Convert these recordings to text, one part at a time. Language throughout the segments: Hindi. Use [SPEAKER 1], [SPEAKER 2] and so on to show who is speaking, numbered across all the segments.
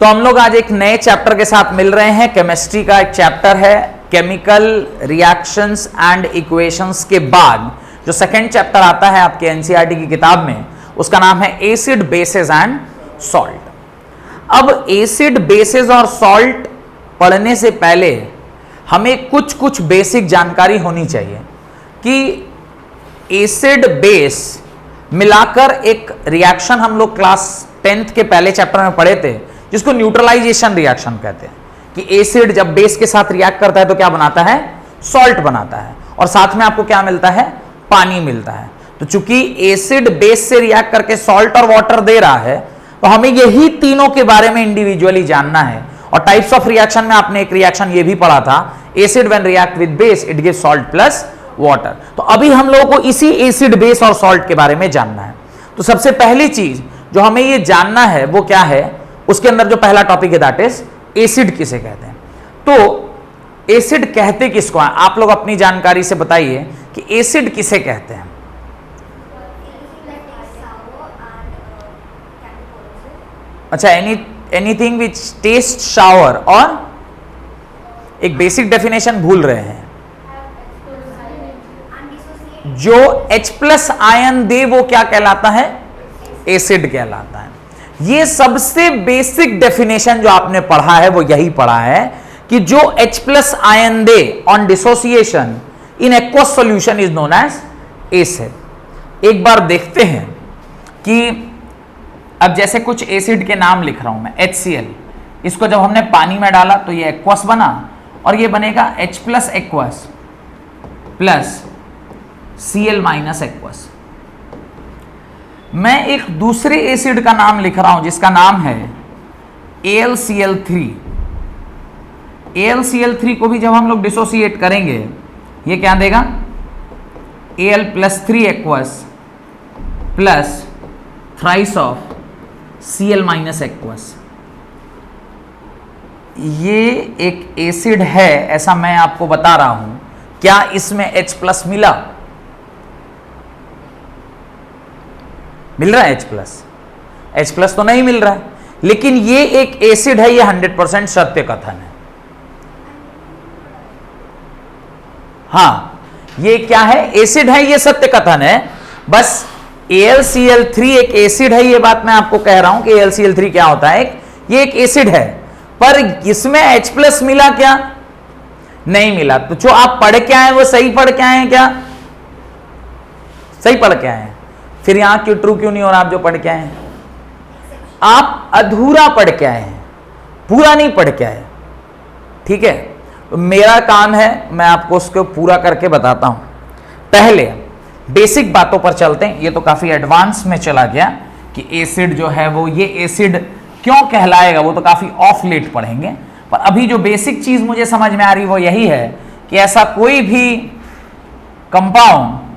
[SPEAKER 1] तो हम लोग आज एक नए चैप्टर के साथ मिल रहे हैं। केमिस्ट्री का एक चैप्टर है केमिकल रिएक्शंस एंड इक्वेशंस के बाद जो सेकंड चैप्टर आता है आपके एनसीईआरटी की किताब में, उसका नाम है एसिड बेसेस एंड सॉल्ट। अब एसिड बेसेस और सॉल्ट पढ़ने से पहले हमें कुछ बेसिक जानकारी होनी चाहिए कि एसिड बेस मिलाकर एक रिएक्शन हम लोग क्लास 10th के पहले चैप्टर में पढ़े थे, जिसको न्यूट्रलाइजेशन रिएक्शन कहते हैं। कि एसिड जब बेस के साथ रिएक्ट करता है तो क्या बनाता है? सॉल्ट बनाता है, और साथ में आपको क्या मिलता है? पानी मिलता है। तो चूंकि एसिड बेस से रिएक्ट करके सॉल्ट और वाटर दे रहा है, तो हमें यही तीनों के बारे में इंडिविजुअली जानना है। और टाइप्स ऑफ रिएक्शन में आपने एक रिएक्शन ये भी पढ़ा था, acid when react with base it gives salt plus water. तो अभी हम लोगों को इसी एसिड बेस और सॉल्ट के बारे में जानना है। तो सबसे पहली चीज जो हमें ये जानना है वो क्या है, उसके अंदर जो पहला टॉपिक है दैट इज एसिड किसे कहते हैं। तो एसिड कहते किसको हैं? आप लोग अपनी जानकारी से बताइए कि एसिड किसे कहते हैं। अच्छा, एनीथिंग विच टेस्ट शावर, और एक बेसिक डेफिनेशन भूल रहे हैं, जो H+ आयन दे वो क्या कहलाता है? एसिड कहलाता है। ये सबसे बेसिक डेफिनेशन जो आपने पढ़ा है वो यही पढ़ा है कि जो H+ ion they on dissociation in aqueous solution is known as acid. एक बार देखते हैं कि अब जैसे कुछ एसिड के नाम लिख रहा हूं मैं, HCl, इसको जब हमने पानी में डाला तो ये एक्वस बना, और ये बनेगा H+ aqueous plus Cl- aqueous. मैं एक दूसरे एसिड का नाम लिख रहा हूं जिसका नाम है AlCl3। AlCl3 को भी जब हम लोग डिसोसिएट करेंगे, ये क्या देगा? Al+3 aqueous plus thrice of Cl- aqueous. ये एक एसिड है ऐसा मैं आपको बता रहा हूं। क्या इसमें H+ मिला? मिल रहा है H+ तो नहीं मिल रहा है, लेकिन ये एक एसिड है, ये 100% सत्य कथन है। हाँ, ये क्या है? एसिड है, ये सत्य कथन है। बस AlCl3 एक एसिड है, ये बात मैं आपको कह रहा हूं कि AlCl3 क्या होता है, ये एक एसिड है, पर इसमें H+ मिला क्या? नहीं मिला। तो जो आप पढ़ के आए वो सही पढ़ के आए क्या? सही पढ़ के आए। फिर यहां क्यों ट्रू क्यों नहीं हो रहा? आप जो पढ़ के आए हैं, आप अधूरा पढ़ के आए हैं, पूरा नहीं पढ़ के आए। ठीक है, तो मेरा काम है मैं आपको उसको पूरा करके बताता हूं। पहले बेसिक बातों पर चलते हैं। ये तो काफी एडवांस में चला गया कि एसिड जो है वो ये एसिड क्यों कहलाएगा, वो तो काफी ऑफ लेट पढ़ेंगे। पर अभी जो बेसिक चीज मुझे समझ में आ रही वो यही है कि ऐसा कोई भी कंपाउंड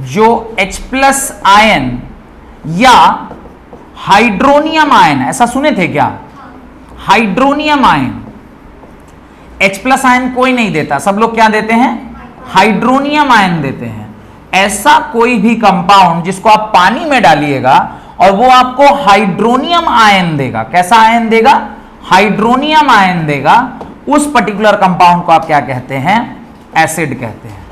[SPEAKER 1] जो H+ आयन या हाइड्रोनियम आयन, ऐसा सुने थे क्या? हाइड्रोनियम आयन, H+ आयन कोई नहीं देता, सब लोग क्या देते हैं? हाइड्रोनियम आयन देते हैं। ऐसा कोई भी कंपाउंड जिसको आप पानी में डालिएगा और वो आपको हाइड्रोनियम आयन देगा। कैसा आयन देगा? हाइड्रोनियम आयन देगा। उस पर्टिकुलर कंपाउंड को आप क्या कहते हैं? एसिड कहते हैं।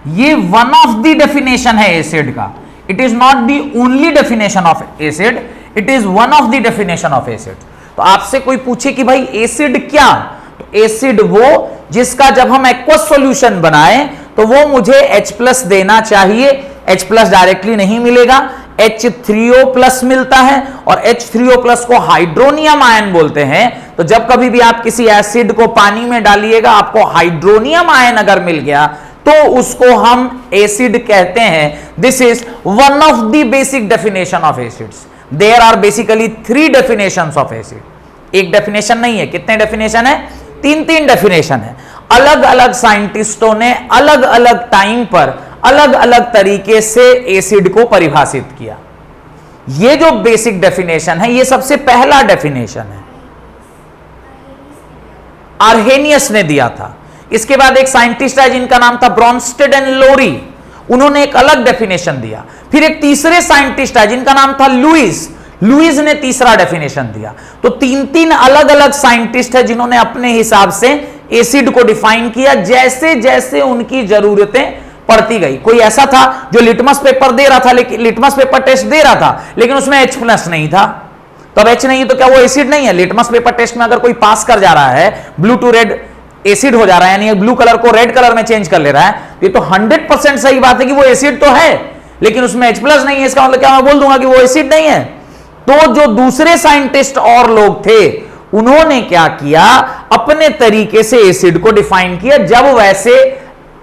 [SPEAKER 1] ये वन ऑफ द डेफिनेशन है एसिड का। It is not the only definition of acid, it is one of the definition of acid. तो आपसे कोई पूछे कि भाई एसिड क्या, तो एसिड वो जिसका जब हम एक्वस सॉल्यूशन बनाए तो वो मुझे H+ देना चाहिए। H+ डायरेक्टली नहीं मिलेगा, H3O+ मिलता है, और H3O+ को हाइड्रोनियम आयन बोलते हैं। तो जब कभी भी आप किसी एसिड को पानी में डालिएगा, आपको हाइड्रोनियम आयन अगर मिल गया तो उसको हम एसिड कहते हैं। This is one of the basic definition of acids. There are basically 3 definitions of acid. एक डेफिनेशन नहीं है, कितने डेफिनेशन है? 3 डेफिनेशन है। अलग अलग साइंटिस्टों ने अलग अलग टाइम पर अलग अलग तरीके से एसिड को परिभाषित किया। ये जो बेसिक डेफिनेशन है ये सबसे पहला डेफिनेशन है, आर्हेनियस ने दिया था। इसके बाद एक साइंटिस्ट है जिनका नाम था ब्रॉन्स्टेड एंड लोरी, उन्होंने एक अलग डेफिनेशन दिया। फिर एक तीसरे साइंटिस्ट है जिनका नाम था लुइस, लुईस ने तीसरा डेफिनेशन दिया। तो तीन तीन अलग अलग साइंटिस्ट है जिन्होंने अपने हिसाब से एसिड को डिफाइन किया जैसे जैसे उनकी जरूरतें पड़ती गई। कोई ऐसा था जो लिटमस पेपर दे रहा था, लेकिन लिटमस पेपर टेस्ट दे रहा था लेकिन उसमें H+ नहीं था। तो अब H नहीं है तो क्या वो एसिड नहीं है? लिटमस पेपर टेस्ट में अगर कोई पास कर जा रहा है, ब्लू टू रेड एसिड हो जा रहा है, यानी ब्लू कलर को रेड कलर में चेंज कर ले रहा है, तो ये तो 100% सही बात है कि वो एसिड तो है, लेकिन उसमें H+ नहीं है। इसका मतलब क्या मैं बोल दूंगा कि वो एसिड नहीं है? तो जो दूसरे साइंटिस्ट और लोग थे उन्होंने क्या किया, अपने तरीके से एसिड को डिफाइन किया जब वैसे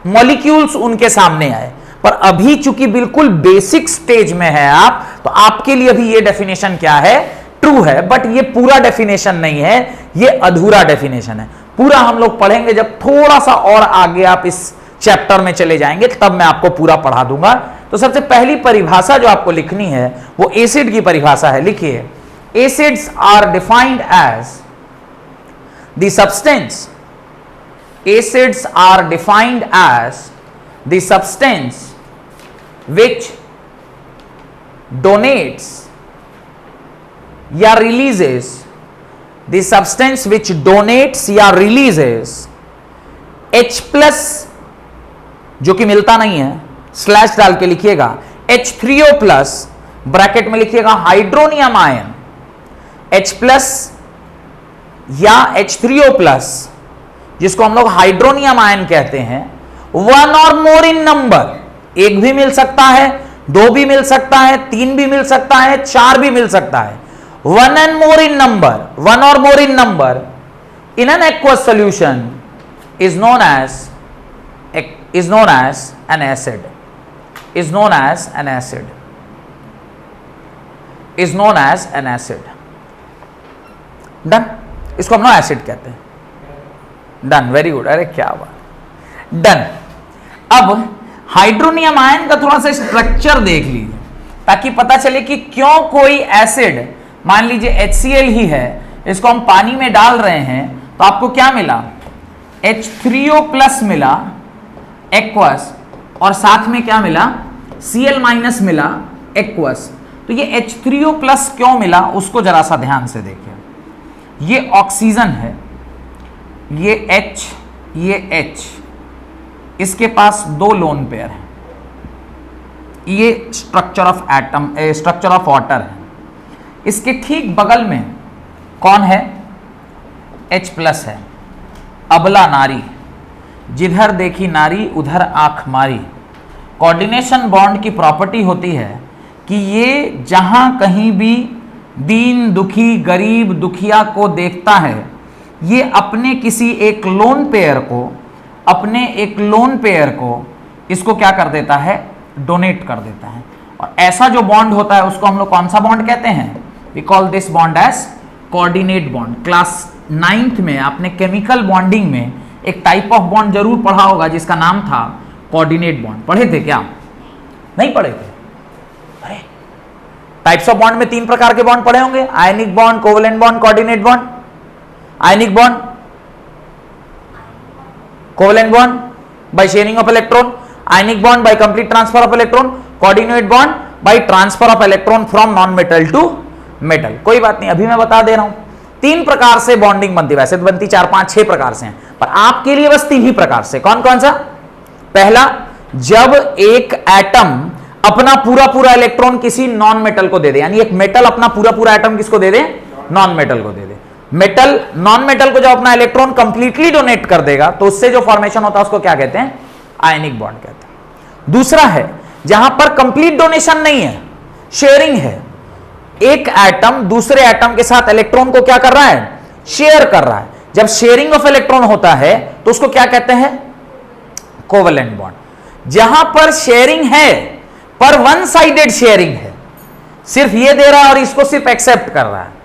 [SPEAKER 1] मॉलिक्यूल्स उनके सामने आए। पर अभी चूंकि बिल्कुल बेसिक स्टेज में है आप, तो आपके लिए अभी ये डेफिनेशन क्या है? ट्रू है, बट ये पूरा डेफिनेशन नहीं है, ये अधूरा डेफिनेशन है। पूरा हम लोग पढ़ेंगे जब थोड़ा सा और आगे आप इस चैप्टर में चले जाएंगे, तब मैं आपको पूरा पढ़ा दूंगा। तो सबसे पहली परिभाषा जो आपको लिखनी है वो एसिड की परिभाषा है। लिखिए, acids are defined as the substance, acids are defined as the substance which donates या releases, the substance which donates या releases H+ जो कि मिलता नहीं है, स्लैश डाल के लिखिएगा H3O+, ब्रैकेट में लिखिएगा हाइड्रोनियम आयन, H+ या H3O+, जिसको हम लोग हाइड्रोनियम आयन कहते हैं, 1 और मोर इन नंबर, एक भी मिल सकता है, दो भी मिल सकता है, तीन भी मिल सकता है, चार भी मिल सकता है, 1 and more in number, 1 or more in number in an aqueous solution is known as an acid, is known as an acid, is known as an acid. Done, इसको हम लोग एसिड कहते हैं। डन, वेरी गुड, अरे क्या बात, डन। अब हाइड्रोनियम आयन का थोड़ा सा स्ट्रक्चर देख लीजिए ताकि पता चले कि क्यों कोई एसिड, मान लीजिए HCl ही है, इसको हम पानी में डाल रहे हैं तो आपको क्या मिला? H3O+ मिला एक्वस, और साथ में क्या मिला? Cl- मिला एक्वस। तो ये H3O+ क्यों मिला उसको जरा सा ध्यान से देखिए। ये ऑक्सीजन है, ये H, ये H, इसके पास दो लोन पेयर है, ये structure of atom, structure of water है। इसके ठीक बगल में कौन है? H+ है। अबला नारी, जिधर देखी नारी उधर आंख मारी। कोऑर्डिनेशन बॉन्ड की प्रॉपर्टी होती है कि ये जहां कहीं भी दीन दुखी, गरीब दुखिया को देखता है, ये अपने किसी एक लोन पेयर को इसको क्या कर देता है? डोनेट कर देता है। और ऐसा जो बॉन्ड होता है उसको हम लोग कौन सा बॉन्ड कहते हैं? We call this bond as coordinate bond. Class 9th में आपने केमिकल बॉन्डिंग में एक टाइप ऑफ बॉन्ड जरूर पढ़ा होगा जिसका नाम था कोऑर्डिनेट बॉन्ड। पढ़े थे क्या? नहीं पढ़े थे? अरे, टाइप्स ऑफ बॉन्ड में 3 प्रकार के बॉन्ड पढ़े होंगे, ionic bond, covalent bond, coordinate bond. Ionic bond, covalent bond by sharing of electron, ionic bond by complete transfer of electron, coordinate bond by transfer of electron from non metal to metal। कोई बात नहीं, अभी मैं बता दे रहा हूं 3 प्रकार से बॉन्डिंग बनती है, वैसे तो बनती 4 5 6 प्रकार से हैं, पर आपके लिए बस 3 ही प्रकार से। कौन कौन सा? पहला, जब एक एटम अपना पूरा इलेक्ट्रॉन किसी नॉन मेटल को दे दे, यानी एक मेटल अपना पूरा एटम किसको दे दे? नॉन मेटल को दे दे। मेटल नॉन मेटल को जब अपना इलेक्ट्रॉन कंप्लीटली डोनेट कर देगा तो उससे जो फॉर्मेशन होता है उसको क्या कहते हैं? आयनिक बॉन्ड कहते हैं। दूसरा है जहां पर कंप्लीट डोनेशन नहीं है, शेयरिंग है, एक एटम दूसरे एटम के साथ इलेक्ट्रॉन को क्या कर रहा है? शेयर कर रहा है। जब शेयरिंग ऑफ इलेक्ट्रॉन होता है तो उसको क्या कहते हैं? Covalent bond. जहां पर शेयरिंग है पर वन साइडेड शेयरिंग है, सिर्फ ये दे रहा है और इसको सिर्फ एक्सेप्ट कर रहा है।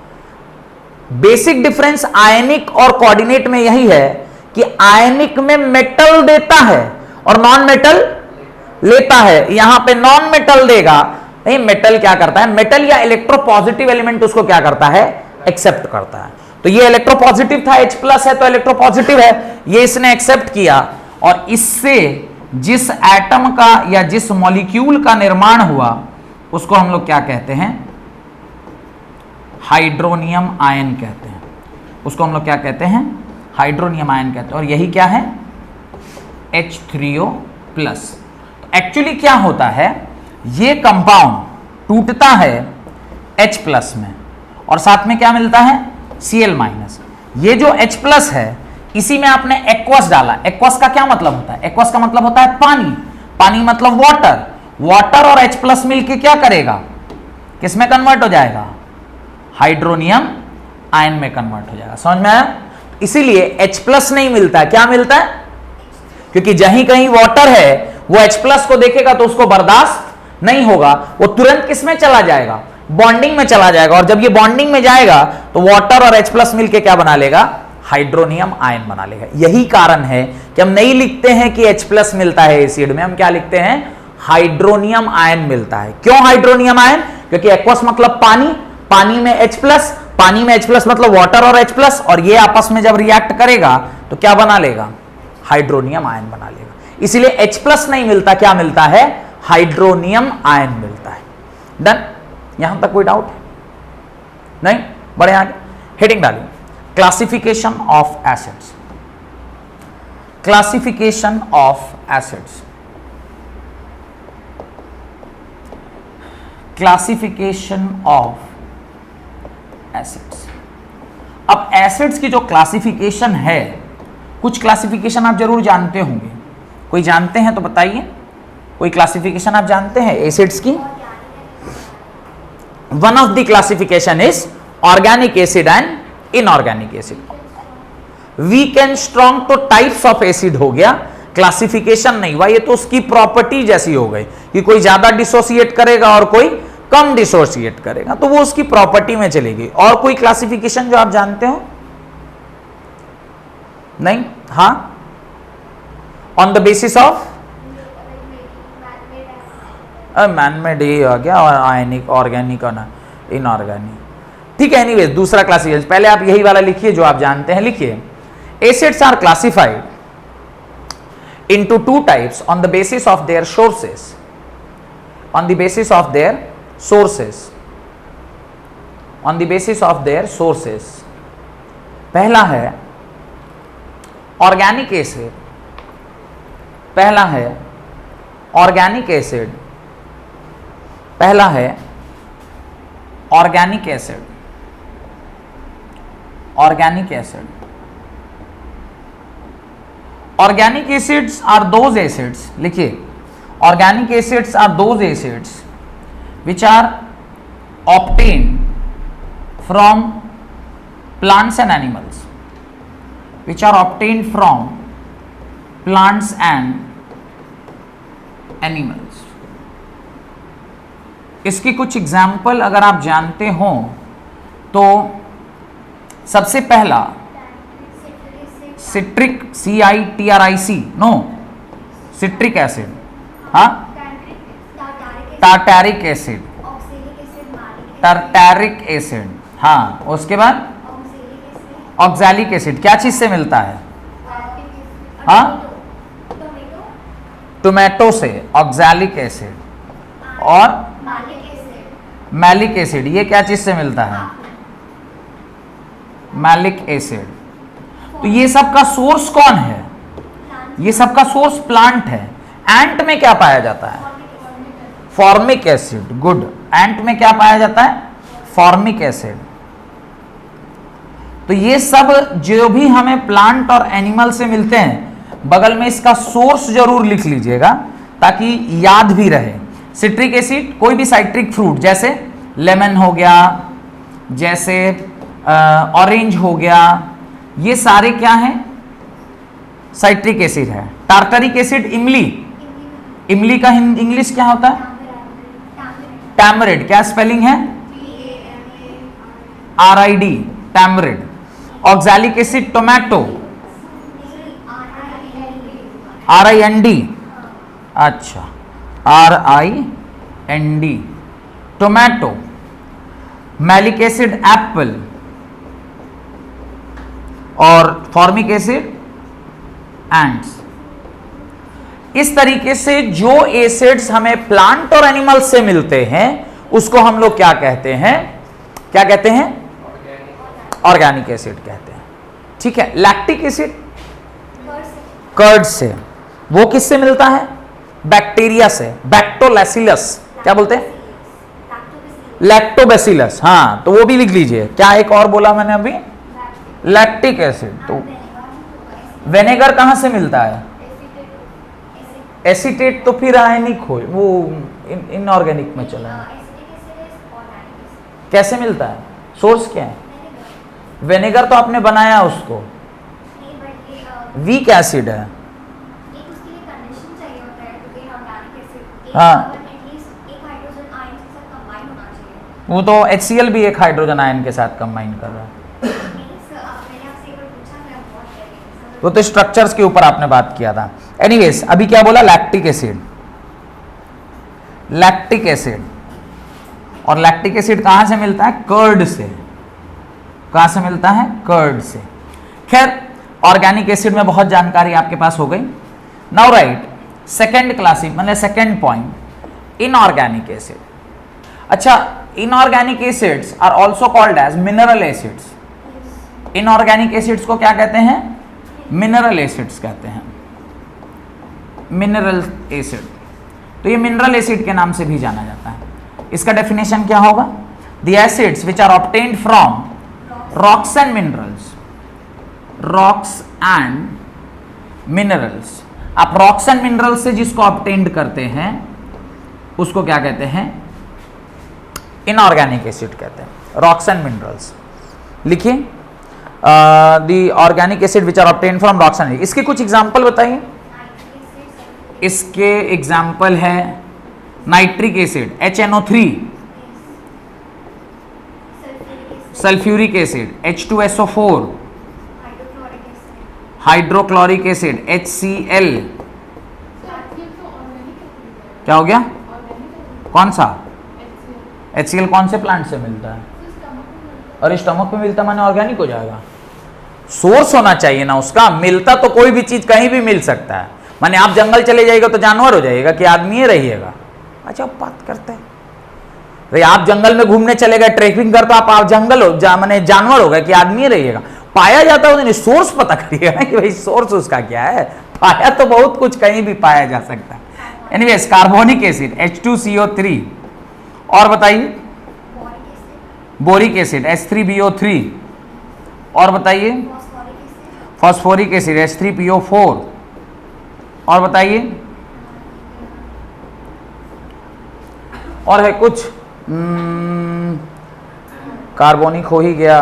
[SPEAKER 1] बेसिक डिफरेंस आयनिक और कोऑर्डिनेट में यही है कि आयनिक में मेटल देता है और नॉन मेटल लेता है। यहां पे नॉन मेटल देगा, नहीं, मेटल क्या करता है? मेटल या इलेक्ट्रोपॉजिटिव एलिमेंट उसको क्या करता है? एक्सेप्ट करता है। तो ये इलेक्ट्रोपॉजिटिव था, H+ है तो इलेक्ट्रोपॉजिटिव है, ये इसने एक्सेप्ट किया, और इससे जिस एटम का या जिस मॉलिक्यूल का निर्माण हुआ उसको हम लोग क्या कहते हैं? हाइड्रोनियम आयन कहते हैं, उसको हम लोग क्या कहते हैं, हाइड्रोनियम आयन कहते हैं। और यही क्या है, H3O+। तो एक्चुअली क्या होता है, ये कंपाउंड टूटता है H+ में और साथ में क्या मिलता है, Cl-। ये जो H+ है इसी में आपने एक्वस डाला। एक्वस का क्या मतलब होता है, एक्वस का मतलब होता है पानी, पानी मतलब वाटर, वाटर और H+ मिलके क्या करेगा, किसमें कन्वर्ट हो जाएगा, हाइड्रोनियम आयन में कन्वर्ट हो जाएगा। समझ में आया? इसीलिए H+ नहीं मिलता, क्या मिलता है, क्योंकि जहीं कहीं वाटर है वो H+ को देखेगा तो उसको बर्दाश्त नहीं होगा, वो तुरंत किसमें चला जाएगा, बॉन्डिंग में चला जाएगा। और जब ये बॉन्डिंग में जाएगा तो वाटर और H+ मिलके क्या बना लेगा, हाइड्रोनियम आयन बना लेगा। यही कारण है कि हम नहीं लिखते हैं कि H+ मिलता है एसिड में, हम क्या लिखते हैं, हाइड्रोनियम आयन मिलता है। क्यों हाइड्रोनियम आयन, क्योंकि एक्वस मतलब पानी, पानी में H+, पानी में H+ मतलब वाटर और H+, और ये आपस में जब रिएक्ट करेगा तो क्या बना लेगा, हाइड्रोनियम आयन बना लेगा। इसलिए H+ नहीं मिलता, क्या मिलता है, हाइड्रोनियम आयन मिलता है। डन? यहां तक कोई डाउट है? नहीं? बढ़े आगे, हेडिंग डालिए, classification of acids. Classification of acids, classification of acids. अब एसिड्स की जो क्लासिफिकेशन है, कुछ क्लासिफिकेशन आप जरूर जानते होंगे, कोई जानते हैं तो बताइए, कोई क्लासिफिकेशन आप जानते हैं एसिड्स की? One of the classification is organic acid and inorganic acid. Weak and strong तो टाइप्स ऑफ एसिड हो गया, क्लासिफिकेशन नहीं हुआ, ये तो उसकी प्रॉपर्टी जैसी हो गई कि कोई ज्यादा डिसोसिएट करेगा और कोई कम डिसोसिएट करेगा, तो वो उसकी प्रॉपर्टी में चलेगी। और कोई क्लासिफिकेशन जो आप जानते हो? नहीं? हाँ, on the basis of manmade ही आ गया, और आयनिक, ऑर्गेनिक और इनऑर्गेनिक, ठीक है। एनीवेज, दूसरा क्लासिफिकेशन, पहले आप यही वाला लिखिए जो आप जानते हैं, लिखिए, acids are classified into two types on the basis of their sources, on the basis of their sources, on the basis of their sources। पहला है ऑर्गेनिक एसिड, पहला है ऑर्गेनिक एसिड, पहला है organic acid, organic acid. Organic acids are those acids, लिखिए, organic acids are those acids which are obtained from plants and animals, which are obtained from plants and animals। इसकी कुछ एग्जाम्पल अगर आप जानते हो तो सबसे पहला citric, CITRIC, no, citric acid, हाँ, टार्टारिक एसिड, टार्टारिक एसिड, हाँ, उसके बाद ऑक्सैलिक एसिड। क्या चीज से मिलता है, हाँ, टोमेटो से ऑक्सैलिक एसिड, और मैलिक एसिड, ये क्या चीज से मिलता है, मैलिक एसिड। तो ये सब का सोर्स कौन है, ये सब का सोर्स प्लांट है। एंट में क्या पाया जाता है, फॉर्मिक एसिड, गुड, एंट में क्या पाया जाता है, फॉर्मिक एसिड। तो ये सब जो भी हमें प्लांट और एनिमल से मिलते हैं, बगल में इसका सोर्स जरूर लिख लीजिएगा ताकि याद भी रहे। सिट्रिक एसिड, कोई भी साइट्रिक फ्रूट, जैसे लेमन हो गया, जैसे ऑरेंज हो गया, ये सारे क्या हैं, साइट्रिक एसिड है। टार्टरिक एसिड, इमली, इमली का इंग्लिश क्या होता है, टैमरिड, क्या स्पेलिंग है, RID, tamarind. Oxalic acid, tomato, RIND, अच्छा, RIND, tomato. Malic acid, apple, और फॉर्मिक एसिड, एंट्स। इस तरीके से जो एसिड्स हमें प्लांट और एनिमल से मिलते हैं उसको हम लोग क्या कहते हैं, क्या कहते हैं? ऑर्गेनिक एसिड कहते हैं। ठीक है, लैक्टिक एसिड कर्ड से। वो किससे मिलता है? बैक्टीरिया से, बैक्टोलैसिलस। क्या बोलते हैं? लैक्टोबैसिलस। हाँ, तो वो भी लिख लीजिए। क्या एक और बोला मैंने अभी? Lactic acid. तो विनेगर कहां से मिलता है? एसीटेट तो फिर आयनिक हो, वो इनऑर्गेनिक में चला है। कैसे मिलता है? सोर्स क्या है? विनेगर तो आपने बनाया उसको, वीक एसिड है। हाँ, वो तो HCl भी एक हाइड्रोजन आयन के साथ कंबाइन कर रहा है। वो तो स्ट्रक्चर्स के ऊपर आपने बात किया था। एनीवेज, अभी क्या बोला? Lactic acid. लैक्टिक एसिड, और लैक्टिक एसिड कहां से मिलता है? कर्ड से। कहां से मिलता है? कर्ड से। खैर, ऑर्गेनिक एसिड में बहुत जानकारी आपके पास हो गई। नाउ राइट सेकेंड क्लासिक, मतलब सेकेंड पॉइंट, इनऑर्गेनिक एसिड। अच्छा, inorganic acids are also called as mineral acids. Inorganic acids को क्या कहते हैं? मिनरल एसिड्स कहते हैं। मिनरल एसिड, तो ये मिनरल एसिड के नाम से भी जाना जाता है। इसका डेफिनेशन क्या होगा? The acids which are obtained from rocks and minerals. Rocks and minerals. आप रॉक्स एंड मिनरल्स से जिसको ऑब्टेन्ड करते हैं उसको क्या कहते हैं? इनऑर्गेनिक एसिड कहते हैं। रॉक्स एंड मिनरल्स लिखिए। The organic acid which are obtained from rocks and. इसके कुछ एग्जांपल बताइए। इसके एग्जाम्पल है nitric acid HNO3, sulphuric acid H2SO4, hydrochloric acid HCl। क्या हो गया? कौन सा? HCl कौन से प्लांट से मिलता है? अरे स्टमक में मिलता माने ऑर्गेनिक हो जाएगा? सोर्स होना चाहिए ना उसका। मिलता तो कोई भी चीज कहीं भी मिल सकता है। माने आप जंगल चले जाइएगा तो जानवर हो जाइएगा कि आदमी ही रहिएगा? अच्छा, बात करते हैं। भाई आप जंगल में घूमने चले गए, ट्रेकिंग करते, आप जंगल हो माने जानवर हो गए कि आदमी ही रहिएगा? पाया जाता है, सोर्स पता करिएगा ना कि भाई सोर्स उसका क्या है। पाया तो बहुत कुछ कहीं भी पाया जा सकता है। एनीवेज, कार्बोनिक एसिड H2CO3, और बताइए बोरिक एसिड H3BO3, और बताइए फॉस्फोरिक एसिड H3PO4, और बताइए और है कुछ? कार्बोनिक हो ही गया।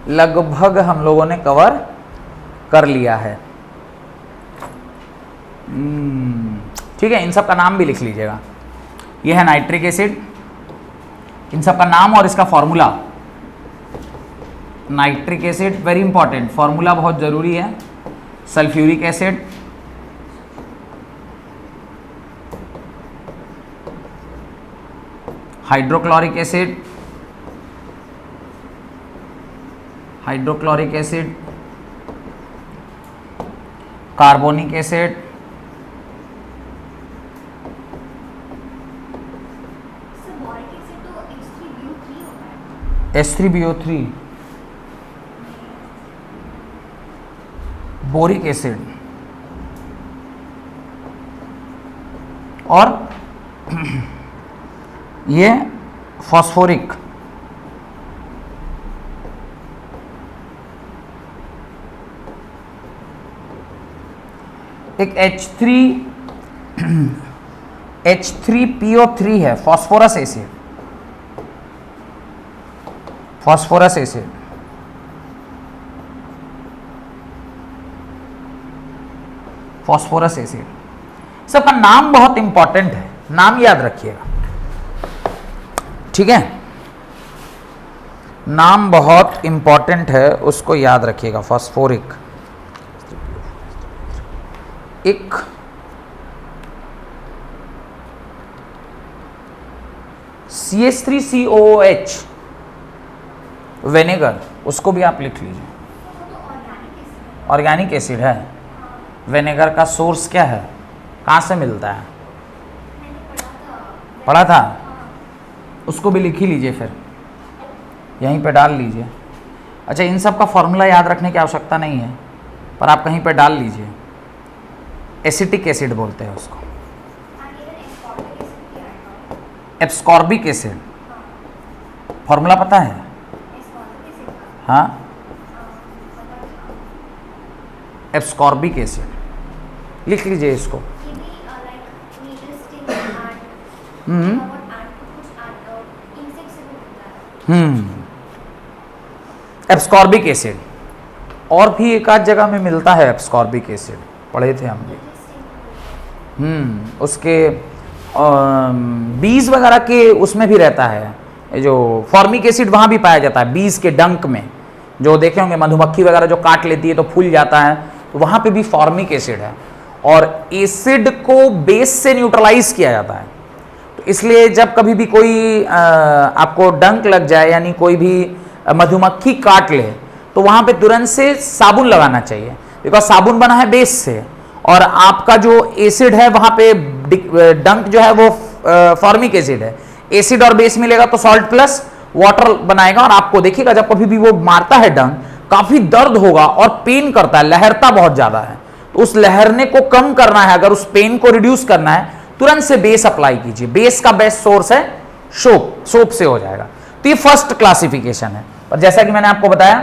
[SPEAKER 1] लगभग हम लोगों ने कवर कर लिया है। ठीक है, इन सब का नाम भी लिख लीजिएगा। ये है नाइट्रिक एसिड, इन सब का नाम और इसका formula. Nitric acid very important, formula बहुत जरूरी है। Sulphuric acid, hydrochloric acid, hydrochloric acid, carbonic acid, H3BO3, boric acid, और ये फॉस्फोरिक। एक H3PO3 है, phosphorous acid. Phosphorous acid, phosphorous acid. सबका नाम बहुत इंपॉर्टेंट है, नाम याद रखिएगा। ठीक है, नाम बहुत इंपॉर्टेंट है, उसको याद रखिएगा। फॉस्फोरिक, एक CH3COOH विनेगर, उसको भी आप लिख लीजिए। ऑर्गेनिक एसिड है। विनेगर का सोर्स क्या है? कहाँ से मिलता है? पढ़ा था? उसको भी लिख ही लीजिए, फिर यहीं पे डाल लीजिए। अच्छा, इन सब का फॉर्मूला याद रखने की आवश्यकता नहीं है, पर आप कहीं पे डाल लीजिए। एसिटिक एसिड बोलते हैं उसको, एब्सकॉर्बिक एसिड। फॉर्मूला पता है? हाँ, एब्सकॉर्बिक एसिड लिख लीजिए इसको। एब्सकॉर्बिक एसिड, और भी एक आध जगह में मिलता है एब्सकॉर्बिक एसिड, पढ़े थे हम भी। उसके बीज वगैरह के उसमें भी रहता है, ये जो फॉर्मिक एसिड वहाँ भी पाया जाता है, बीज के डंक में, जो देखे होंगे मधुमक्खी वगैरह जो काट लेती है तो फूल जाता है, तो वहाँ पे भी फॉर्मिक एसिड है। और एसिड को बेस से न्यूट्रलाइज किया जाता है, तो इसलिए जब कभी भी कोई आपको डंक लग जाए, यानी कोई भी मधुमक्खी काट ले, तो वहाँ पे तुरंत से साबुन लगाना चाहिए, बिकॉज साबुन बना है बेस से, और आपका जो एसिड है वहाँ पे डंक जो है वो फॉर्मिक एसिड है। एसिड और बेस मिलेगा तो सॉल्ट प्लस वाटर बनाएगा, और आपको देखिएगा जब कभी भी वो मारता है डंक, काफी दर्द होगा और पेन करता है, लहरता बहुत ज्यादा है। तो उस लहरने को कम करना है, अगर उस पेन को रिड्यूस करना है, तुरंत से बेस अप्लाई कीजिए। बेस का बेस्ट सोर्स है सोप से हो जाएगा। तो ये फर्स्ट क्लासिफिकेशन है। और जैसा कि मैंने आपको बताया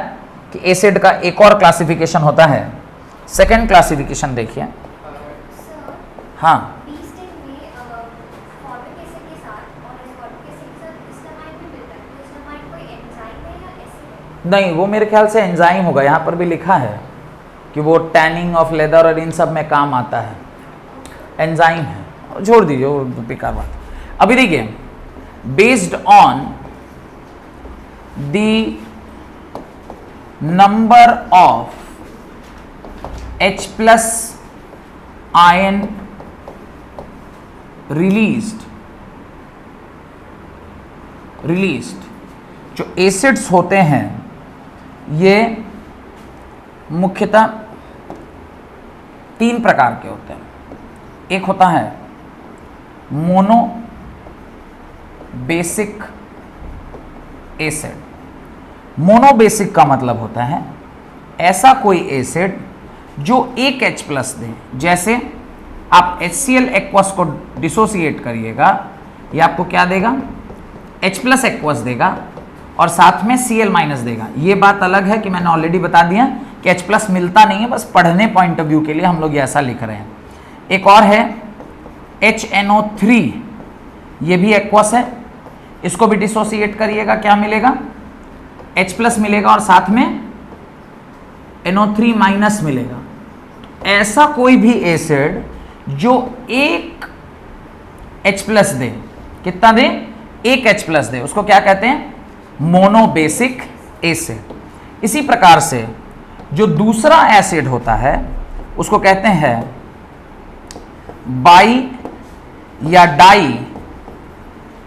[SPEAKER 1] कि एसिड का एक और क्लासिफिकेशन होता है, सेकेंड क्लासिफिकेशन देखिए। हाँ, नहीं, वो मेरे ख्याल से एंजाइम होगा, यहाँ पर भी लिखा है कि वो टैनिंग ऑफ लेदर और इन सब में काम आता है, एंजाइम है, छोड़ दीजिए वो बेकार बात। अभी देखिए, based on the number of H plus ion released, जो एसिड्स होते हैं ये मुख्यतः 3 प्रकार के होते हैं। एक होता है mono basic acid. Mono basic का मतलब होता है ऐसा कोई एसिड जो एक H प्लस दे। जैसे आप HCl एक्वस को डिसोसिएट करिएगा, ये आपको क्या देगा? H प्लस एक्वस देगा और साथ में Cl माइनस देगा। ये बात अलग है कि मैंने ऑलरेडी बता दिया कि H प्लस मिलता नहीं है, बस पढ़ने पॉइंट ऑफ व्यू के लिए हम लोग ये ऐसा लिख रहे हैं। एक और है HNO3, ये भी एक्वस है, इसको भी डिसोसिएट करिएगा, क्या मिलेगा? H प्लस मिलेगा और साथ में NO3 माइनस मिलेगा। ऐसा कोई भी एसिड जो एक H प्लस दे, कितना दे? एक H प्लस दे, उसको क्या कहते हैं? Monobasic acid. इसी प्रकार से जो दूसरा एसिड होता है उसको कहते हैं बाई या डाई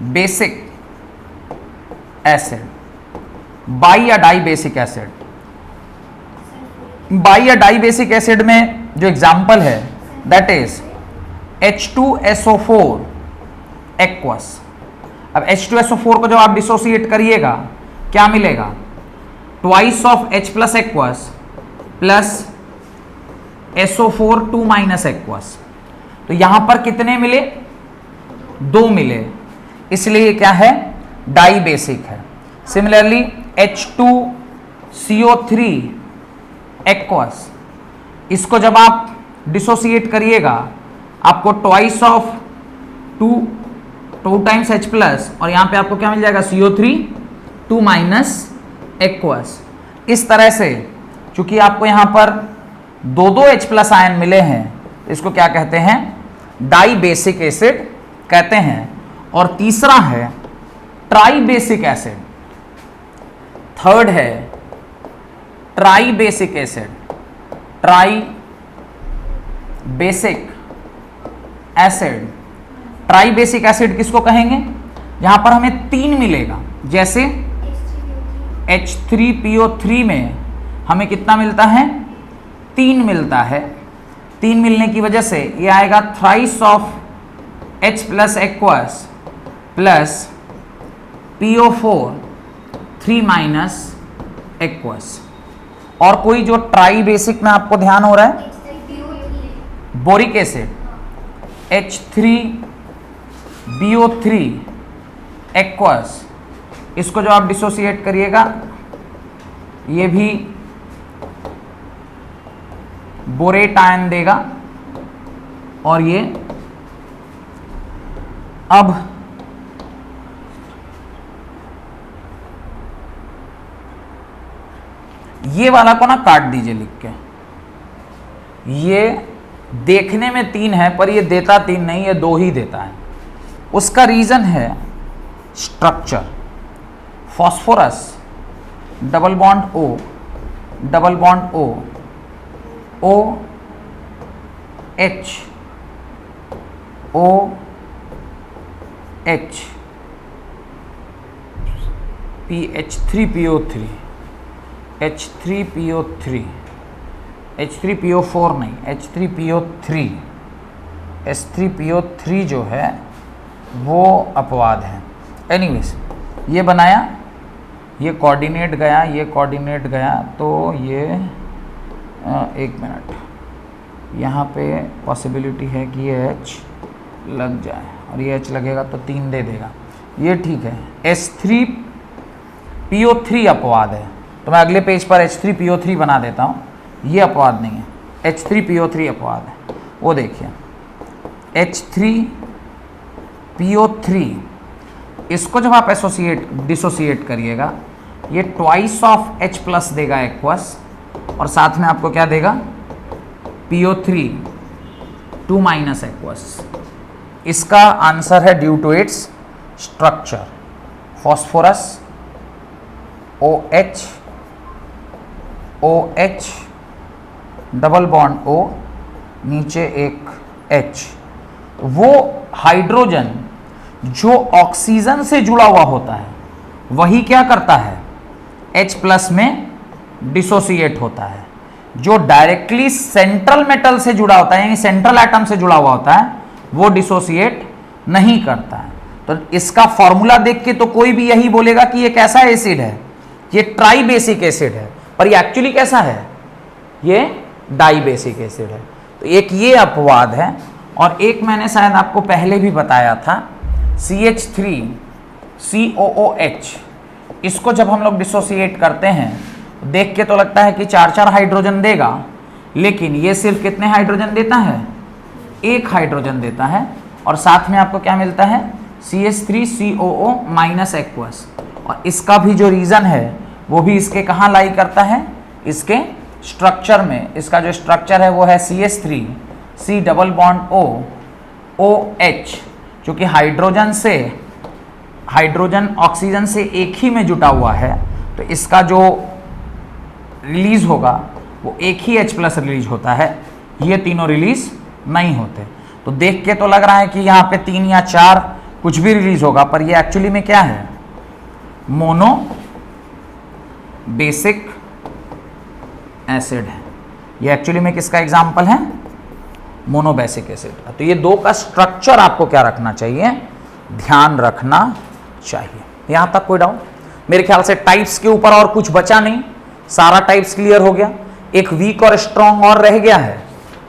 [SPEAKER 1] बेसिक एसिड। बाई या डाई बेसिक एसिड, बाई या डाई बेसिक एसिड में जो एग्जाम्पल है दैट इज H2SO4 एक्वस। अब H2SO4 को जब आप डिसोसिएट करिएगा क्या मिलेगा? Twice of H plus aqueous plus SO4 2 minus aqueous. तो यहां पर कितने मिले? 2 मिले, इसलिए क्या है? डाई बेसिक है। सिमिलरली H2CO3 एक्वस, इसको जब आप डिसोसिएट करिएगा आपको twice of 2 times H plus और यहां पे आपको क्या मिल जाएगा? CO3 2 minus aqueous. इस तरह से चूंकि आपको यहां पर 2 H प्लस आयन मिले हैं, इसको क्या कहते हैं? डाई बेसिक एसिड कहते हैं। और तीसरा है ट्राई बेसिक एसिड, थर्ड है try basic acid. Try basic acid, try basic acid किसको कहेंगे? यहां पर हमें 3 मिलेगा। जैसे H3PO3 में हमें कितना मिलता है? 3 मिलता है। 3 मिलने की वजह से ये आएगा thrice of H plus aqueous plus PO4 3 minus aqueous. और कोई जो ट्राई बेसिक में आपको ध्यान हो रहा है, बोरिक एसिड H3BO3 एक्वस, इसको जो आप डिसोसिएट करिएगा ये भी बोरेट आयन देगा। और ये अब ये वाला को ना काट दीजिए लिख के। ये देखने में 3 है पर ये देता 3 नहीं, ये 2 ही देता है। उसका रीजन है structure. Phosphorus double bond O, double bond O, OH, OH, H3PO3, H3PO3, H3PO4 नहीं, H3PO3, H3PO3 जो है वो अपवाद है। एनीवेज ये बनाया, ये कोऑर्डिनेट गया, ये कोऑर्डिनेट गया, तो ये 1 मिनट, यहाँ पे पॉसिबिलिटी है कि ये H लग जाए और ये H लगेगा तो 3 दे देगा, ये ठीक है। H3PO3 अपवाद है, तो मैं अगले पेज पर H3PO3 बना देता हूँ। ये अपवाद नहीं है, H3PO3 अपवाद है। वो देखिए H3PO3, इसको जब आप डिसोसिएट करिएगा, ये ट्वाइस ऑफ H प्लस देगा एक्वस, और साथ में आपको क्या देगा, PO3 2 माइनस एक्वस। इसका आंसर है due to its structure. Phosphorus OH, OH double bond O, नीचे एक H। वो हाइड्रोजन जो ऑक्सीजन से जुड़ा हुआ होता है वही क्या करता है, H प्लस में डिसोसिएट होता है। जो डायरेक्टली सेंट्रल मेटल से जुड़ा होता है, यानी सेंट्रल एटम से जुड़ा हुआ होता है, वो डिसोसिएट नहीं करता है। तो इसका फॉर्मूला देख के तो कोई भी यही बोलेगा कि ये कैसा एसिड है, ये ट्राई बेसिक एसिड है, पर ये एक्चुअली कैसा है, ये डाई बेसिक एसिड है। तो एक ये अपवाद है, और एक मैंने शायद आपको पहले भी बताया था, CH3COOH, इसको जब हम लोग डिसोसिएट करते हैं देख के तो लगता है कि 4-4 हाइड्रोजन देगा, लेकिन ये सिर्फ कितने हाइड्रोजन देता है, 1 हाइड्रोजन देता है। और साथ में आपको क्या मिलता है, CH3COO माइनस एक्वस। और इसका भी जो रीजन है वो भी इसके कहाँ लाई करता है, इसके स्ट्रक्चर में। इसका जो स्ट्रक्चर है वो है CH3C double bond O OH, जो कि हाइड्रोजन ऑक्सीजन से एक ही में जुटा हुआ है, तो इसका जो रिलीज होगा वो एक ही H प्लस रिलीज होता है, ये तीनों रिलीज नहीं होते। तो देख के तो लग रहा है कि यहाँ पे 3 या 4 कुछ भी रिलीज होगा, पर ये एक्चुअली में क्या है, मोनो बेसिक एसिड है। ये एक्चुअली में किसका एग्जाम्पल है, मोनो बेसिक एसिड। तो ये 2 का स्ट्रक्चर आपको क्या रखना चाहिए, ध्यान रखना चाहिए। यहां तक कोई डाउट? मेरे ख्याल से टाइप्स के ऊपर और कुछ बचा नहीं, सारा टाइप्स क्लियर हो गया। एक वीक और स्ट्रॉन्ग और रह गया है,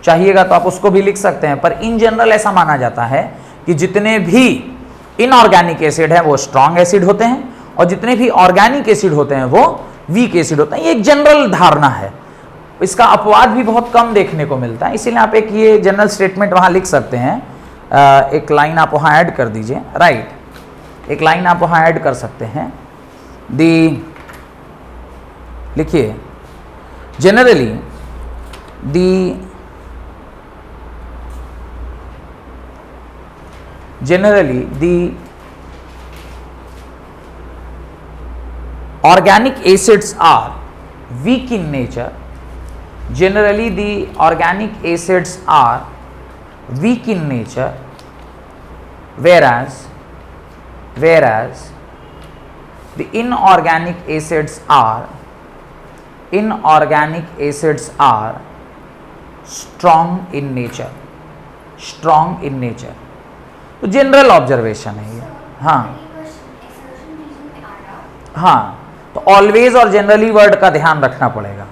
[SPEAKER 1] चाहिएगा तो आप उसको भी लिख सकते हैं। पर इन जनरल ऐसा माना जाता है कि जितने भी इनऑर्गेनिक एसिड है वो स्ट्रॉन्ग एसिड होते हैं, और जितने भी ऑर्गेनिक एसिड होते हैं वो वीक एसिड होते हैं। ये एक जनरल धारणा है, इसका अपवाद भी बहुत कम देखने को मिलता है, इसीलिए आप एक ये जनरल स्टेटमेंट वहां लिख सकते हैं। एक लाइन आप वहां ऐड कर दीजिए, राइट, एक लाइन आप वहां ऐड कर सकते हैं। लिखिए, generally the organic acids are weak in nature. Generally the organic acids are weak in nature, whereas the inorganic acids are strong in nature, तो जनरल ऑब्जर्वेशन है ये। हाँ, हाँ, तो ऑलवेज और जनरली वर्ड का ध्यान रखना पड़ेगा।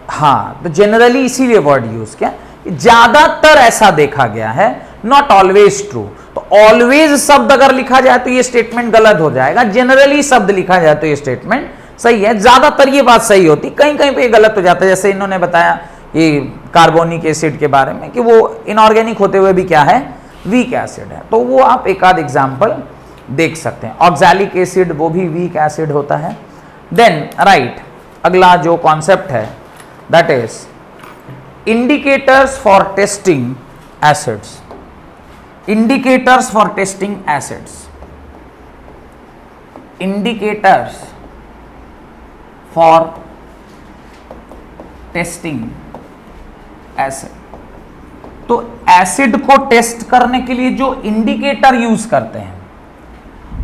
[SPEAKER 1] हाँ, तो जनरली इसीलिए वर्ड यूज किया, ज्यादातर ऐसा देखा गया है, नॉट ऑलवेज ट्रू। तो ऑलवेज शब्द अगर लिखा जाए तो ये स्टेटमेंट गलत हो जाएगा, जनरली शब्द लिखा जाए तो ये स्टेटमेंट सही है। ज्यादातर ये बात सही होती, कहीं कहीं पे ये गलत हो जाता है। जैसे इन्होंने बताया ये कार्बोनिक एसिड के बारे में कि वो इनऑर्गेनिक होते हुए भी क्या है, वीक एसिड है। तो वो आप एक आध एग्जाम्पल देख सकते हैं। ऑक्सैलिक एसिड वो भी वीक एसिड होता है। देन राइट, अगला जो कॉन्सेप्ट है that is indicators for testing acids. Indicators for testing acids, indicators for testing acid. तो एसिड को टेस्ट करने के लिए जो इंडिकेटर यूज करते हैं,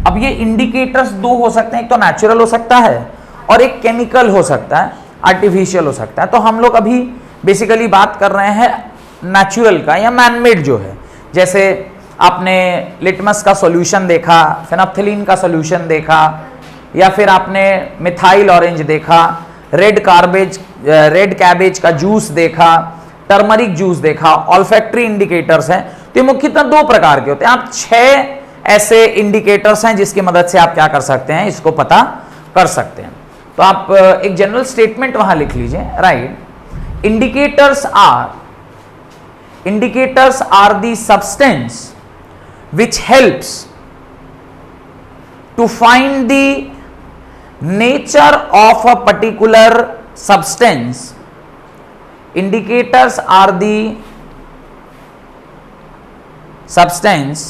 [SPEAKER 1] अब ये इंडिकेटर्स दो हो सकते हैं, एक तो नेचुरल हो सकता है और एक केमिकल हो सकता है, आर्टिफिशियल हो सकता है। तो हम लोग अभी बेसिकली बात कर रहे हैं नेचुरल का या मैनमेड जो है। जैसे आपने लिटमस का सॉल्यूशन देखा, फेनोप्थिलीन का सॉल्यूशन देखा, या फिर आपने मिथाइल ऑरेंज देखा, रेड कैबेज का जूस देखा, टर्मरिक जूस देखा, ऑल्फैक्टरी इंडिकेटर्स हैं। तो ये मुख्यतः दो प्रकार के होते हैं। आप 6 ऐसे इंडिकेटर्स हैं जिसकी मदद से आप क्या कर सकते हैं, इसको पता कर सकते हैं। तो आप एक जनरल स्टेटमेंट वहां लिख लीजिए, right. Indicators are the substance which helps to find the nature of a particular substance. Indicators are the substance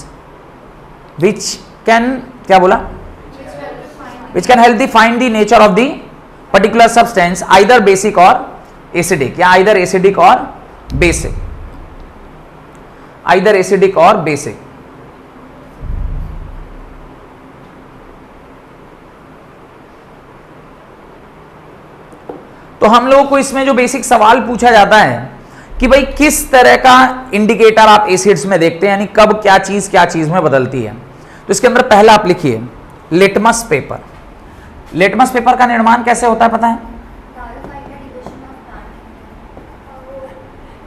[SPEAKER 1] which can, क्या बोला, which can help the find the nature of the particular substance, either basic or acidic, या either acidic or basic, either acidic or basic। तो हम लोगों को इसमें जो बेसिक सवाल पूछा जाता है कि भाई किस तरह का इंडिकेटर आप एसिड्स में देखते हैं, यानी कब क्या चीज में बदलती है। तो इसके अंदर पहला आप लिखिए लिटमस पेपर। लिटमस पेपर का निर्माण कैसे होता है पता है?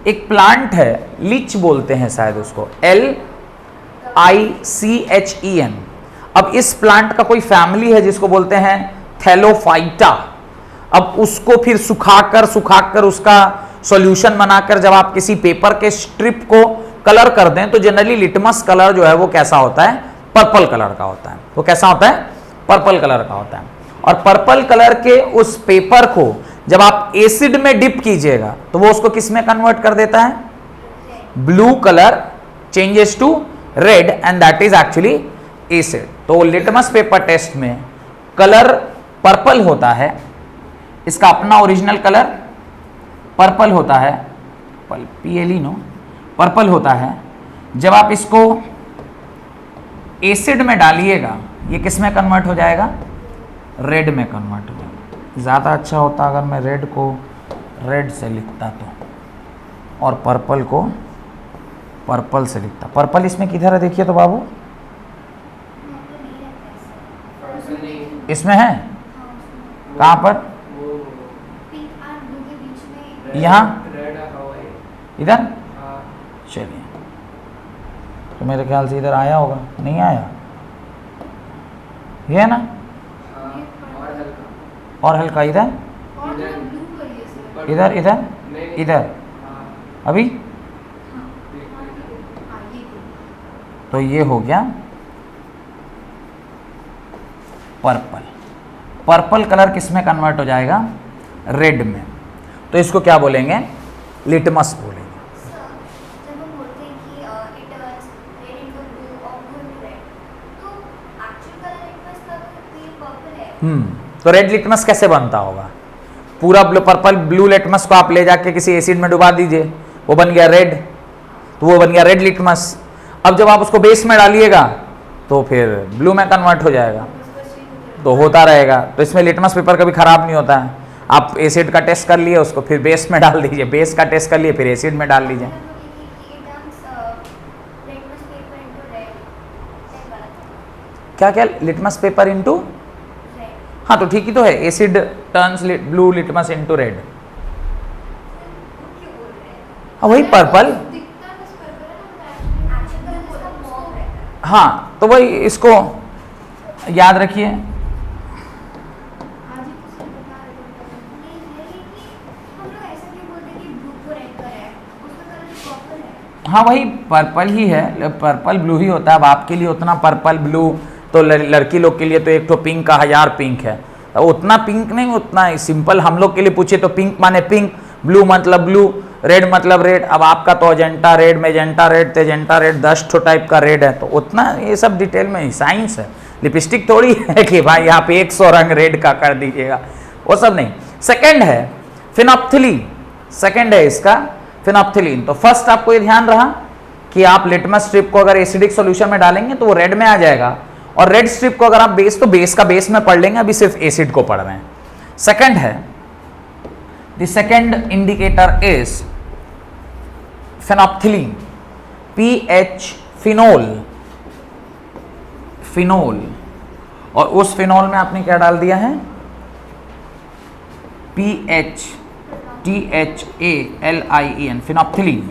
[SPEAKER 1] एक प्लांट है, लिच बोलते हैं शायद उसको, LICHEN। अब इस प्लांट का कोई फैमिली है जिसको बोलते हैं थैलोफाइटा। अब उसको फिर सुखाकर उसका सॉल्यूशन बनाकर जब आप किसी पेपर के स्ट्रिप को कलर कर दें तो जनरली लिटमस कलर जो है वो कैसा होता है, पर्पल कलर का होता है। वो कैसा होता है, पर्पल कलर का होता है। और पर्पल कलर के उस पेपर को जब आप एसिड में डिप कीजिएगा तो वो उसको किस में कन्वर्ट कर देता है, blue colour changes to red and that is actually acid. तो लिटमस पेपर टेस्ट में कलर पर्पल होता है, इसका अपना ओरिजिनल कलर पर्पल होता है, पर्पल होता है। जब आप इसको एसिड में डालिएगा ये किस में कन्वर्ट हो जाएगा, रेड में कन्वर्ट हो जाएगा। ज़्यादा अच्छा होता अगर मैं रेड को रेड से लिखता तो, और पर्पल को पर्पल से लिखता। पर्पल इसमें किधर है देखिए तो बाबू, इसमें है, कहाँ पर, यहाँ इधर। चलिए, तो मेरे ख्याल से इधर आया होगा, नहीं आया, ये है ना, और हल्का इधर, इधर इधर इधर, अभी तो ये हो गया पर्पल। पर्पल कलर किस में कन्वर्ट हो जाएगा, रेड में। तो इसको क्या बोलेंगे, लिटमस बोलेंगे।
[SPEAKER 2] जब हम बोलते हैं कि it turns red into blue or blue into red, तो actual color litmus का तो ये purple है।
[SPEAKER 1] तो रेड लिटमस कैसे बनता होगा, पूरा पर्पल ब्लू लिटमस को आप ले जाके किसी एसिड में डुबा दीजिए, वो बन गया रेड, तो वो बन गया रेड लिटमस। अब जब आप उसको बेस में डालिएगा तो फिर ब्लू में कन्वर्ट हो जाएगा, तो होता रहेगा। तो इसमें लिटमस पेपर कभी खराब नहीं होता है। आप एसिड का टेस्ट कर लिए, उसको फिर बेस में डाल दीजिए, बेस का टेस्ट कर लिए, फिर एसिड में डाल दीजिए। क्या क्या लिटमस पेपर इनटू हाँ तो ठीक ही तो है, asset turns blue litmus into red.
[SPEAKER 2] क्यों बोल रहे हैं?
[SPEAKER 1] हाँ वही पर्पल,
[SPEAKER 3] दिखता बस पर्पल है ना,
[SPEAKER 2] एक्चुअल कलर इसका मॉम रहता है।
[SPEAKER 1] हाँ तो वही इसको याद रखिए।
[SPEAKER 3] आज ही किसी ने बता रहे थे।
[SPEAKER 2] नहीं है कि हम लोग ऐसा क्यों बोलते हैं कि ब्लू को रेड का है, उसका कलर पर्पल है।
[SPEAKER 1] हाँ वही पर्पल ही है, पर्पल ब्लू ही होता है। अब आपके लिए उतना पर्पल ब्लू, तो लड़की लोग के लिए तो एक तो पिंक का 1000 पिंक है, तो उतना पिंक नहीं, उतना सिंपल। हम लोग के लिए पूछे तो पिंक माने पिंक, ब्लू मतलब ब्लू, रेड मतलब रेड। अब आपका तो Ajanta red, magenta red, तेजेंटा red, 10 ठो टाइप का रेड है, तो उतना ये सब डिटेल में साइंस है। लिपस्टिक थोड़ी है कि भाई आप 100 रंग रेड का कर दीजिएगा, वो सब नहीं। सेकेंड है फिनोप्थिलीन, सेकेंड है इसका फिनोप्थिलीन। तो फर्स्ट आपको ये ध्यान रहा कि आप लिटमस स्ट्रिप को अगर एसिडिक सॉल्यूशन में डालेंगे तो वो रेड में आ जाएगा, और रेड स्ट्रिप को अगर आप बेस, तो बेस का बेस में पढ़ लेंगे, अभी सिर्फ एसिड को पढ़ रहे हैं। सेकेंड है, the second indicator is phenolphthalein, PH phenol, phenol. और उस फिनोल में आपने क्या डाल दिया है, PHTHALIEN, फिनोप्थिलीन।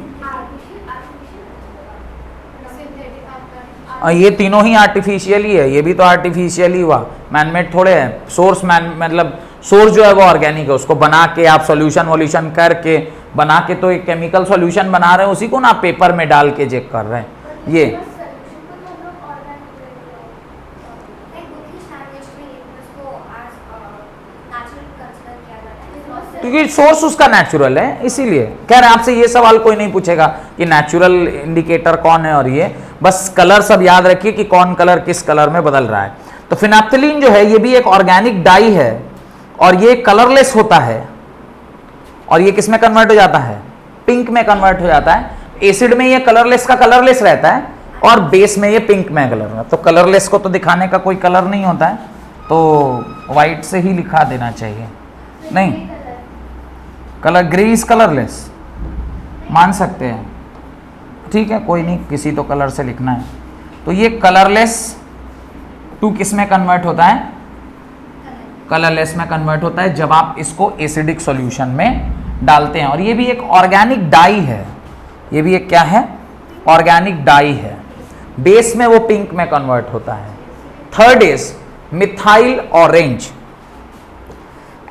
[SPEAKER 3] सिंथेटिक आपका
[SPEAKER 1] ये तीनों ही आर्टिफिशियल ही है, ये भी तो आर्टिफिशियल ही हुआ, मैनमेड थोड़े है। सोर्स मतलब सोर्स जो है वो ऑर्गेनिक है, उसको बना के आप सॉल्यूशन वॉल्यूशन करके बना के तो एक केमिकल सॉल्यूशन बना रहे हैं, उसी को ना पेपर में डाल के चेक कर रहे हैं ये।
[SPEAKER 2] लाइक कुकिंग सैंडविच में इसको एज नेचुरल कंसीडर किया जाता है।
[SPEAKER 1] क्योंकि सोर्स उसका नेचुरल है, इसीलिए कह रहे हैं आपसे। ये सवाल कोई नहीं पूछेगा कि नेचुरल इंडिकेटर कौन है, और ये बस कलर सब याद रखिए कि कौन कलर किस कलर में बदल रहा है। तो फिनोप्थिलीन जो है ये भी एक ऑर्गेनिक डाई है, और ये कलरलेस होता है, और ये किस में कन्वर्ट हो जाता है, पिंक में कन्वर्ट हो जाता है। एसिड में ये कलरलेस का कलरलेस रहता है, और बेस में ये पिंक में कलर रहता है। तो कलरलेस को तो दिखाने का कोई कलर नहीं होता है, तो वाइट से ही लिखा देना चाहिए। नहीं, कलर ग्रे इज कलरलेस मान सकते हैं, ठीक है, कोई नहीं, किसी तो कलर से लिखना है। तो ये कलरलेस टू किस में कन्वर्ट होता है, कलरलेस में कन्वर्ट होता है जब आप इसको एसिडिक सॉल्यूशन में डालते हैं। और ये भी एक ऑर्गेनिक डाई है, ये भी एक क्या है, ऑर्गेनिक डाई है। बेस में वो पिंक में कन्वर्ट होता है। Third is methyl orange.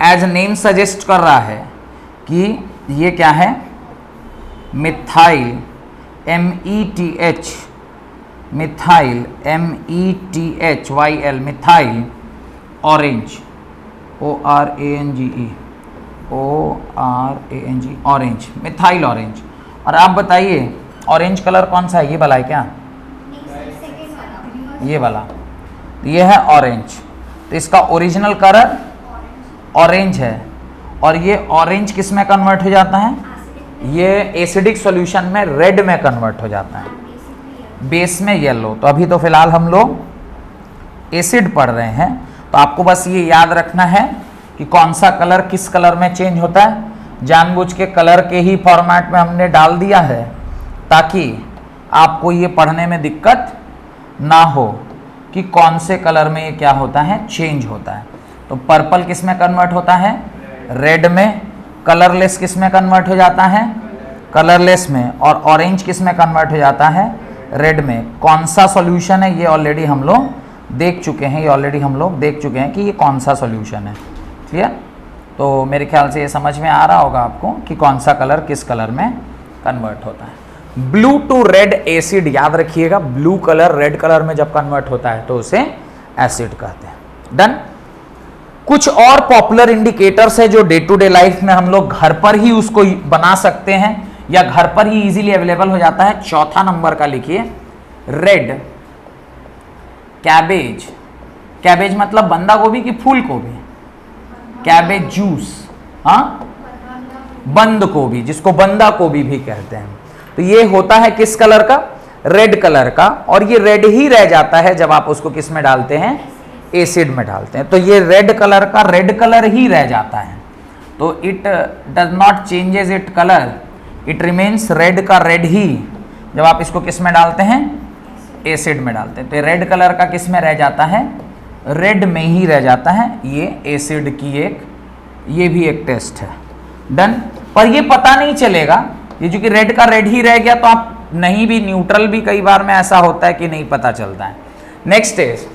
[SPEAKER 1] As name suggest कर रहा है कि ये क्या है, methyl, METH, methyl, METHYL, methyl orange, ORANGE, orange, methyl orange. और आप बताइए ऑरेंज कलर कौन सा है, ये वाला है क्या,
[SPEAKER 2] सेकंड वाला
[SPEAKER 1] ये वाला, ये है ऑरेंज। तो इसका ओरिजिनल कलर ऑरेंज है, और ये ऑरेंज किस में कन्वर्ट हो जाता है, ये एसिडिक सॉल्यूशन में रेड में कन्वर्ट हो जाता है, बेस में येलो। तो अभी तो फिलहाल हम लोग एसिड पढ़ रहे हैं, तो आपको बस ये याद रखना है कि कौन सा कलर किस कलर में चेंज होता है। जानबूझ के कलर के ही फॉर्मेट में हमने डाल दिया है ताकि आपको ये पढ़ने में दिक्कत ना हो कि कौन से कलर में ये क्या होता है, चेंज होता है। तो पर्पल किस में कन्वर्ट होता है, रेड में। कलरलेस किस में कन्वर्ट हो जाता है, कलरलेस में। और ऑरेंज किस में कन्वर्ट हो जाता है, रेड में। कौन सा सॉल्यूशन है ये ऑलरेडी हम लोग देख चुके हैं, कि ये कौन सा सॉल्यूशन है, क्लियर। तो मेरे ख्याल से ये समझ में आ रहा होगा आपको कि कौन सा कलर किस कलर में कन्वर्ट होता है। ब्लू टू रेड एसिड, याद रखिएगा, ब्लू कलर रेड कलर में जब कन्वर्ट होता है तो उसे एसिड कहते हैं। डन। कुछ और पॉपुलर इंडिकेटर्स है जो डे टू डे लाइफ में हम लोग घर पर ही उसको बना सकते हैं या घर पर ही इजीली अवेलेबल हो जाता है। चौथा नंबर का लिखिए, रेड कैबेज। कैबेज मतलब बंदा गोभी की फूल गोभी, कैबेज जूस, हाँ, बंद गोभी, जिसको बंदा गोभी भी कहते हैं। तो ये होता है किस कलर का, रेड कलर का, और ये रेड ही रह जाता है जब आप उसको किस में डालते हैं, एसिड में डालते हैं। तो ये रेड कलर का रेड कलर ही रह जाता है, तो it does not changes it colour, it remains red का रेड ही जब आप इसको किस में डालते हैं, एसिड में डालते हैं। तो रेड कलर का किस में रह जाता है, रेड में ही रह जाता है। ये एसिड की ये भी एक टेस्ट है। डन। पर ये पता नहीं चलेगा, ये जो कि रेड का रेड ही रह गया तो आप नहीं भी, न्यूट्रल भी कई बार में ऐसा होता है कि नहीं पता चलता है। नेक्स्ट इज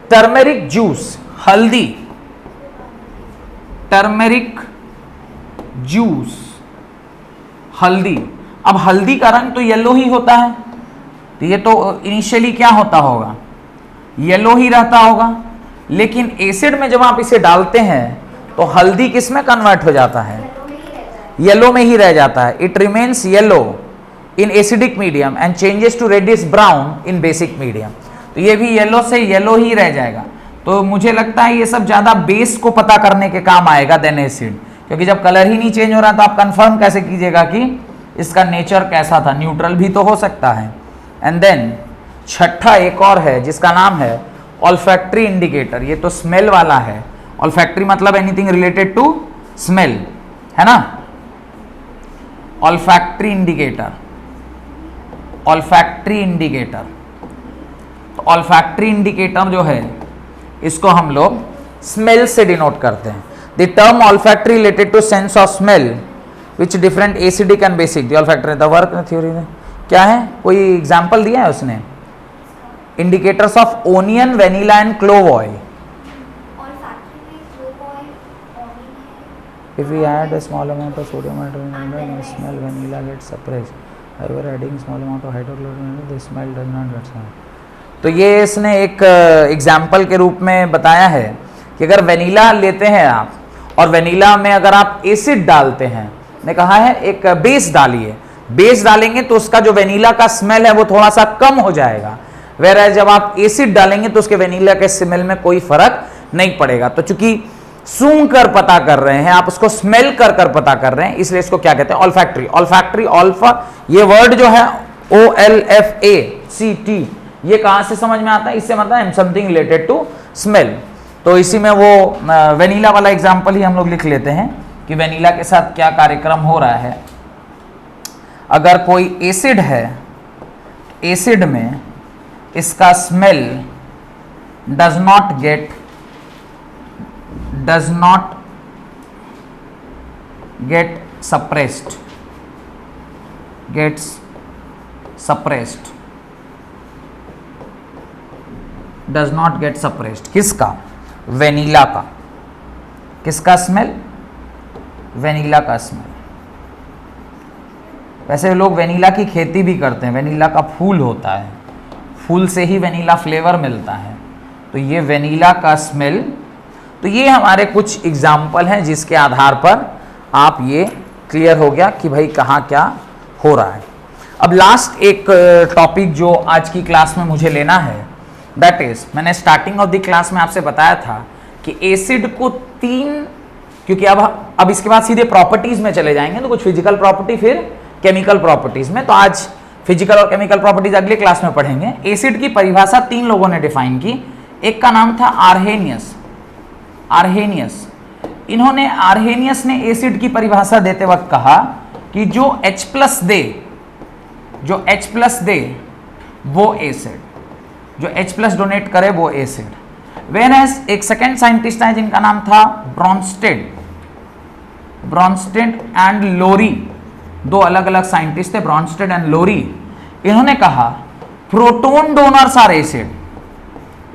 [SPEAKER 1] टर्मेरिक जूस, हल्दी, टर्मेरिक जूस, हल्दी। अब हल्दी का रंग तो येलो ही होता है, तो ये तो इनिशियली क्या होता होगा, येलो ही रहता होगा। लेकिन एसिड में जब आप इसे डालते हैं तो हल्दी किस में कन्वर्ट हो जाता है, येलो में ही रह जाता है। It remains yellow in acidic medium and changes to reddish brown in basic medium. तो ये भी येलो से येलो ही रह जाएगा। तो मुझे लगता है ये सब ज्यादा बेस को पता करने के काम आएगा देन एसिड, क्योंकि जब कलर ही नहीं चेंज हो रहा तो आप कंफर्म कैसे कीजिएगा कि इसका नेचर कैसा था, न्यूट्रल भी तो हो सकता है। एंड देन छठा एक और है जिसका नाम है ऑल्फैक्टरी इंडिकेटर। ये तो स्मेल वाला है। ऑल्फैक्टरी मतलब एनीथिंग रिलेटेड टू स्मेल, है ना। Olfactory indicator, olfactory indicator. तो ऑल्फैक्टरी इंडिकेटर जो है इसको हम लोग स्मेल से डिनोट करते हैं। The term olfactory related to sense of smell which different acidic and basic. The olfactory the work theory क्या है, कोई एग्जांपल दिया है उसने। Indicators of onion, vanilla and clove oil. If we add a small amount of sodium hydrochloride, the smell vanilla gets suppressed. However, adding small amount of hydrochloride, the smell does not get suppressed. तो ये इसने एक एग्जाम्पल के रूप में बताया है कि अगर वेनिला लेते हैं आप और वेनिला में अगर आप एसिड डालते हैं, ने कहा है एक बेस डालिए, बेस डालेंगे तो उसका जो वेनिला का स्मेल है वो थोड़ा सा कम हो जाएगा। वेयर जब आप एसिड डालेंगे तो उसके वेनिला के स्मेल में कोई फर्क नहीं पड़ेगा। तो चूंकि सूंघ कर पता कर रहे हैं आप, उसको स्मेल कर कर पता कर रहे हैं, इसलिए इसको क्या कहते हैं, ऑल्फैक्टरी। ऑल्फैक्टरी, ऑल्फा, ये वर्ड जो है OLFACT, ये कहां से समझ में आता है, इससे मतलब है समथिंग रिलेटेड टू स्मेल। तो इसी में वो वेनिला वाला एग्जांपल ही हम लोग लिख लेते हैं कि वेनिला के साथ क्या कार्यक्रम हो रहा है। अगर कोई एसिड है, एसिड में इसका smell does not get suppressed, gets suppressed, does not get suppressed। किसका, वेनिला का। किसका स्मेल, वेनिला का स्मेल। वैसे लोग वेनिला की खेती भी करते हैं, वेनिला का फूल होता है, फूल से ही वेनिला फ्लेवर मिलता है। तो ये वेनिला का स्मेल। तो ये हमारे कुछ एग्जाम्पल हैं जिसके आधार पर आप ये क्लियर हो गया कि भाई कहाँ क्या हो रहा है। अब लास्ट एक टॉपिक जो आज की क्लास में मुझे लेना है, दैट इज, मैंने स्टार्टिंग ऑफ द क्लास में आपसे बताया था कि एसिड को तीन, क्योंकि अब इसके बाद सीधे प्रॉपर्टीज में चले जाएंगे, तो कुछ फिजिकल प्रॉपर्टी फिर केमिकल प्रॉपर्टीज में। तो आज फिजिकल और केमिकल प्रॉपर्टीज अगले क्लास में पढ़ेंगे। एसिड की परिभाषा तीन लोगों ने डिफाइन की। एक का नाम था आर्हेनियस। आर्हेनियस, इन्होंने, आर्हेनियस ने एसिड की परिभाषा देते वक्त कहा कि जो H+ दे, जो H+ दे वो एसिड, जो H+ डोनेट करे वो एसिड। वेरएज एक सेकेंड साइंटिस्ट है जिनका नाम था ब्रॉन्स्टेड, ब्रॉन्स्टेड एंड लोरी, दो अलग अलग साइंटिस्ट थे, ब्रॉन्स्टेड एंड लोरी। इन्होंने कहा प्रोटॉन डोनर्स आर एसिड।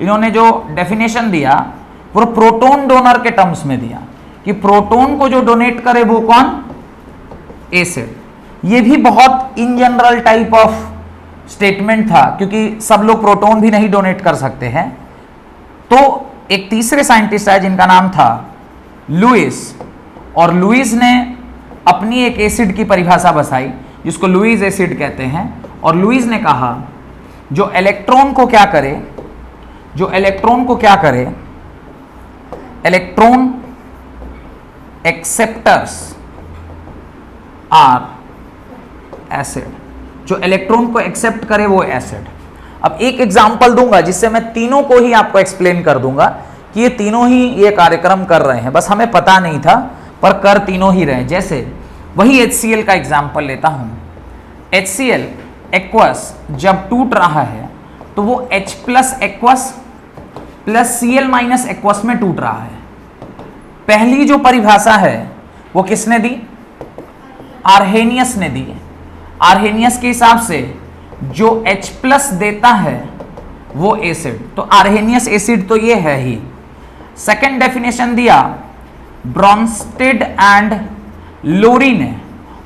[SPEAKER 1] इन्होंने जो डेफिनेशन दिया वो प्रोटॉन डोनर के टर्म्स में दिया कि प्रोटॉन को जो डोनेट करे वो कौन, एसिड। ये भी बहुत in general type of statement था, क्योंकि सब लोग प्रोटॉन भी नहीं डोनेट कर सकते हैं। तो एक तीसरे साइंटिस्ट है जिनका नाम था लुइस, और लुइस ने अपनी एक एसिड की परिभाषा बताई जिसको लुइस एसिड कहते हैं। और लुइस ने कहा जो इलेक्ट्रॉन को क्या करे, जो इलेक्ट्रॉन को क्या करे, इलेक्ट्रॉन एक्सेप्टर्स आर एसिड। जो इलेक्ट्रॉन को एक्सेप्ट करे वो एसिड। अब एक एग्जांपल दूंगा जिससे मैं तीनों को ही आपको एक्सप्लेन कर दूंगा कि ये तीनों ही ये कार्यक्रम कर रहे हैं, बस हमें पता नहीं था पर कर तीनों ही रहे। जैसे वही HCl का एग्जांपल लेता हूं। HCl एक्वस जब टूट रहा है तो वो H+ aqueous plus Cl minus aqueous में टूट रहा है। पहली जो परिभाषा है वो किसने दी? आर्हेनियस ने दी। आर्हेनियस के हिसाब से जो H प्लस देता है वो एसिड, तो आर्हेनियस एसिड तो ये है ही। सेकेंड डेफिनेशन दिया ब्रॉन्स्टेड एंड लोरी ने,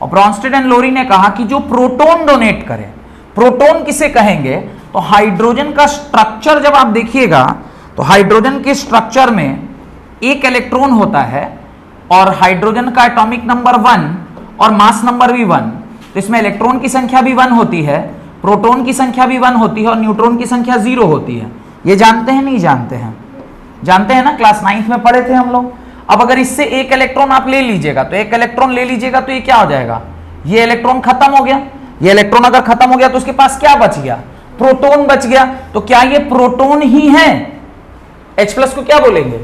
[SPEAKER 1] और ब्रॉन्स्टेड एंड लोरी ने कहा कि जो प्रोटॉन डोनेट करे, प्रोटॉन किसे कहेंगे? तो हाइड्रोजन का स्ट्रक्चर जब आप देखिएगा तो हाइड्रोजन के स्ट्रक्चर में एक इलेक्ट्रॉन होता है और हाइड्रोजन का एटॉमिक नंबर 1 और मास नंबर भी 1, तो इसमें इलेक्ट्रॉन की संख्या भी 1 होती है, प्रोटॉन की संख्या भी 1 होती है और न्यूट्रॉन की संख्या 0 होती है। ये जानते हैं नहीं जानते हैं? जानते हैं ना, क्लास 9th में पढ़े थे हम लोग। अब अगर इससे एक इलेक्ट्रॉन आप ले लीजिएगा तो एक इलेक्ट्रॉन ले लीजिएगा तो ये क्या हो जाएगा? ये इलेक्ट्रॉन खत्म हो गया। ये इलेक्ट्रॉन अगर खत्म हो गया तो उसके पास क्या बच गया? प्रोटॉन बच गया। तो क्या ये प्रोटॉन ही है? H प्लस को क्या बोलेंगे?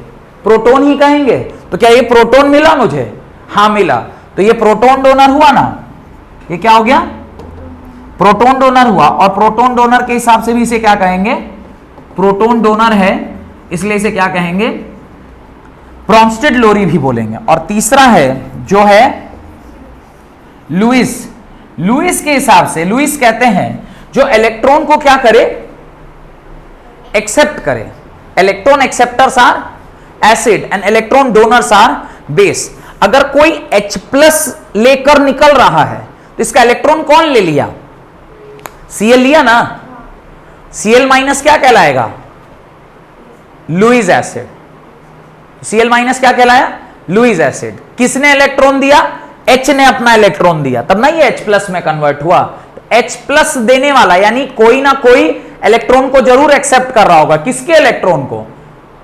[SPEAKER 1] प्रोटॉन ही कहेंगे। तो क्या ये प्रोटॉन मिला मुझे? हाँ मिला। तो ये प्रोटॉन डोनर हुआ ना, ये क्या हो गया? प्रोटॉन डोनर हुआ। और प्रोटॉन डोनर के हिसाब से भी इसे क्या कहेंगे? प्रोटॉन डोनर है, इसलिए इसे क्या कहेंगे? ब्रॉन्स्टेड लोरी भी बोलेंगे। और तीसरा है जो है लुईस। लुईस के हिसाब से, लुईस कहते हैं जो इलेक्ट्रॉन को क्या करे? एक्सेप्ट करे। Electron acceptors are acid and electron donors are base. अगर कोई H प्लस लेकर निकल रहा है तो इसका इलेक्ट्रॉन कौन ले लिया? Cl लिया ना। Cl माइनस क्या कहलाएगा? Lewis acid. Cl माइनस क्या कहलाया? Lewis acid. किसने इलेक्ट्रॉन दिया? H ने अपना इलेक्ट्रॉन दिया, तब ना ये H प्लस में कन्वर्ट हुआ। तो H प्लस देने वाला यानी कोई ना कोई इलेक्ट्रॉन को जरूर एक्सेप्ट कर रहा होगा। किसके इलेक्ट्रॉन को?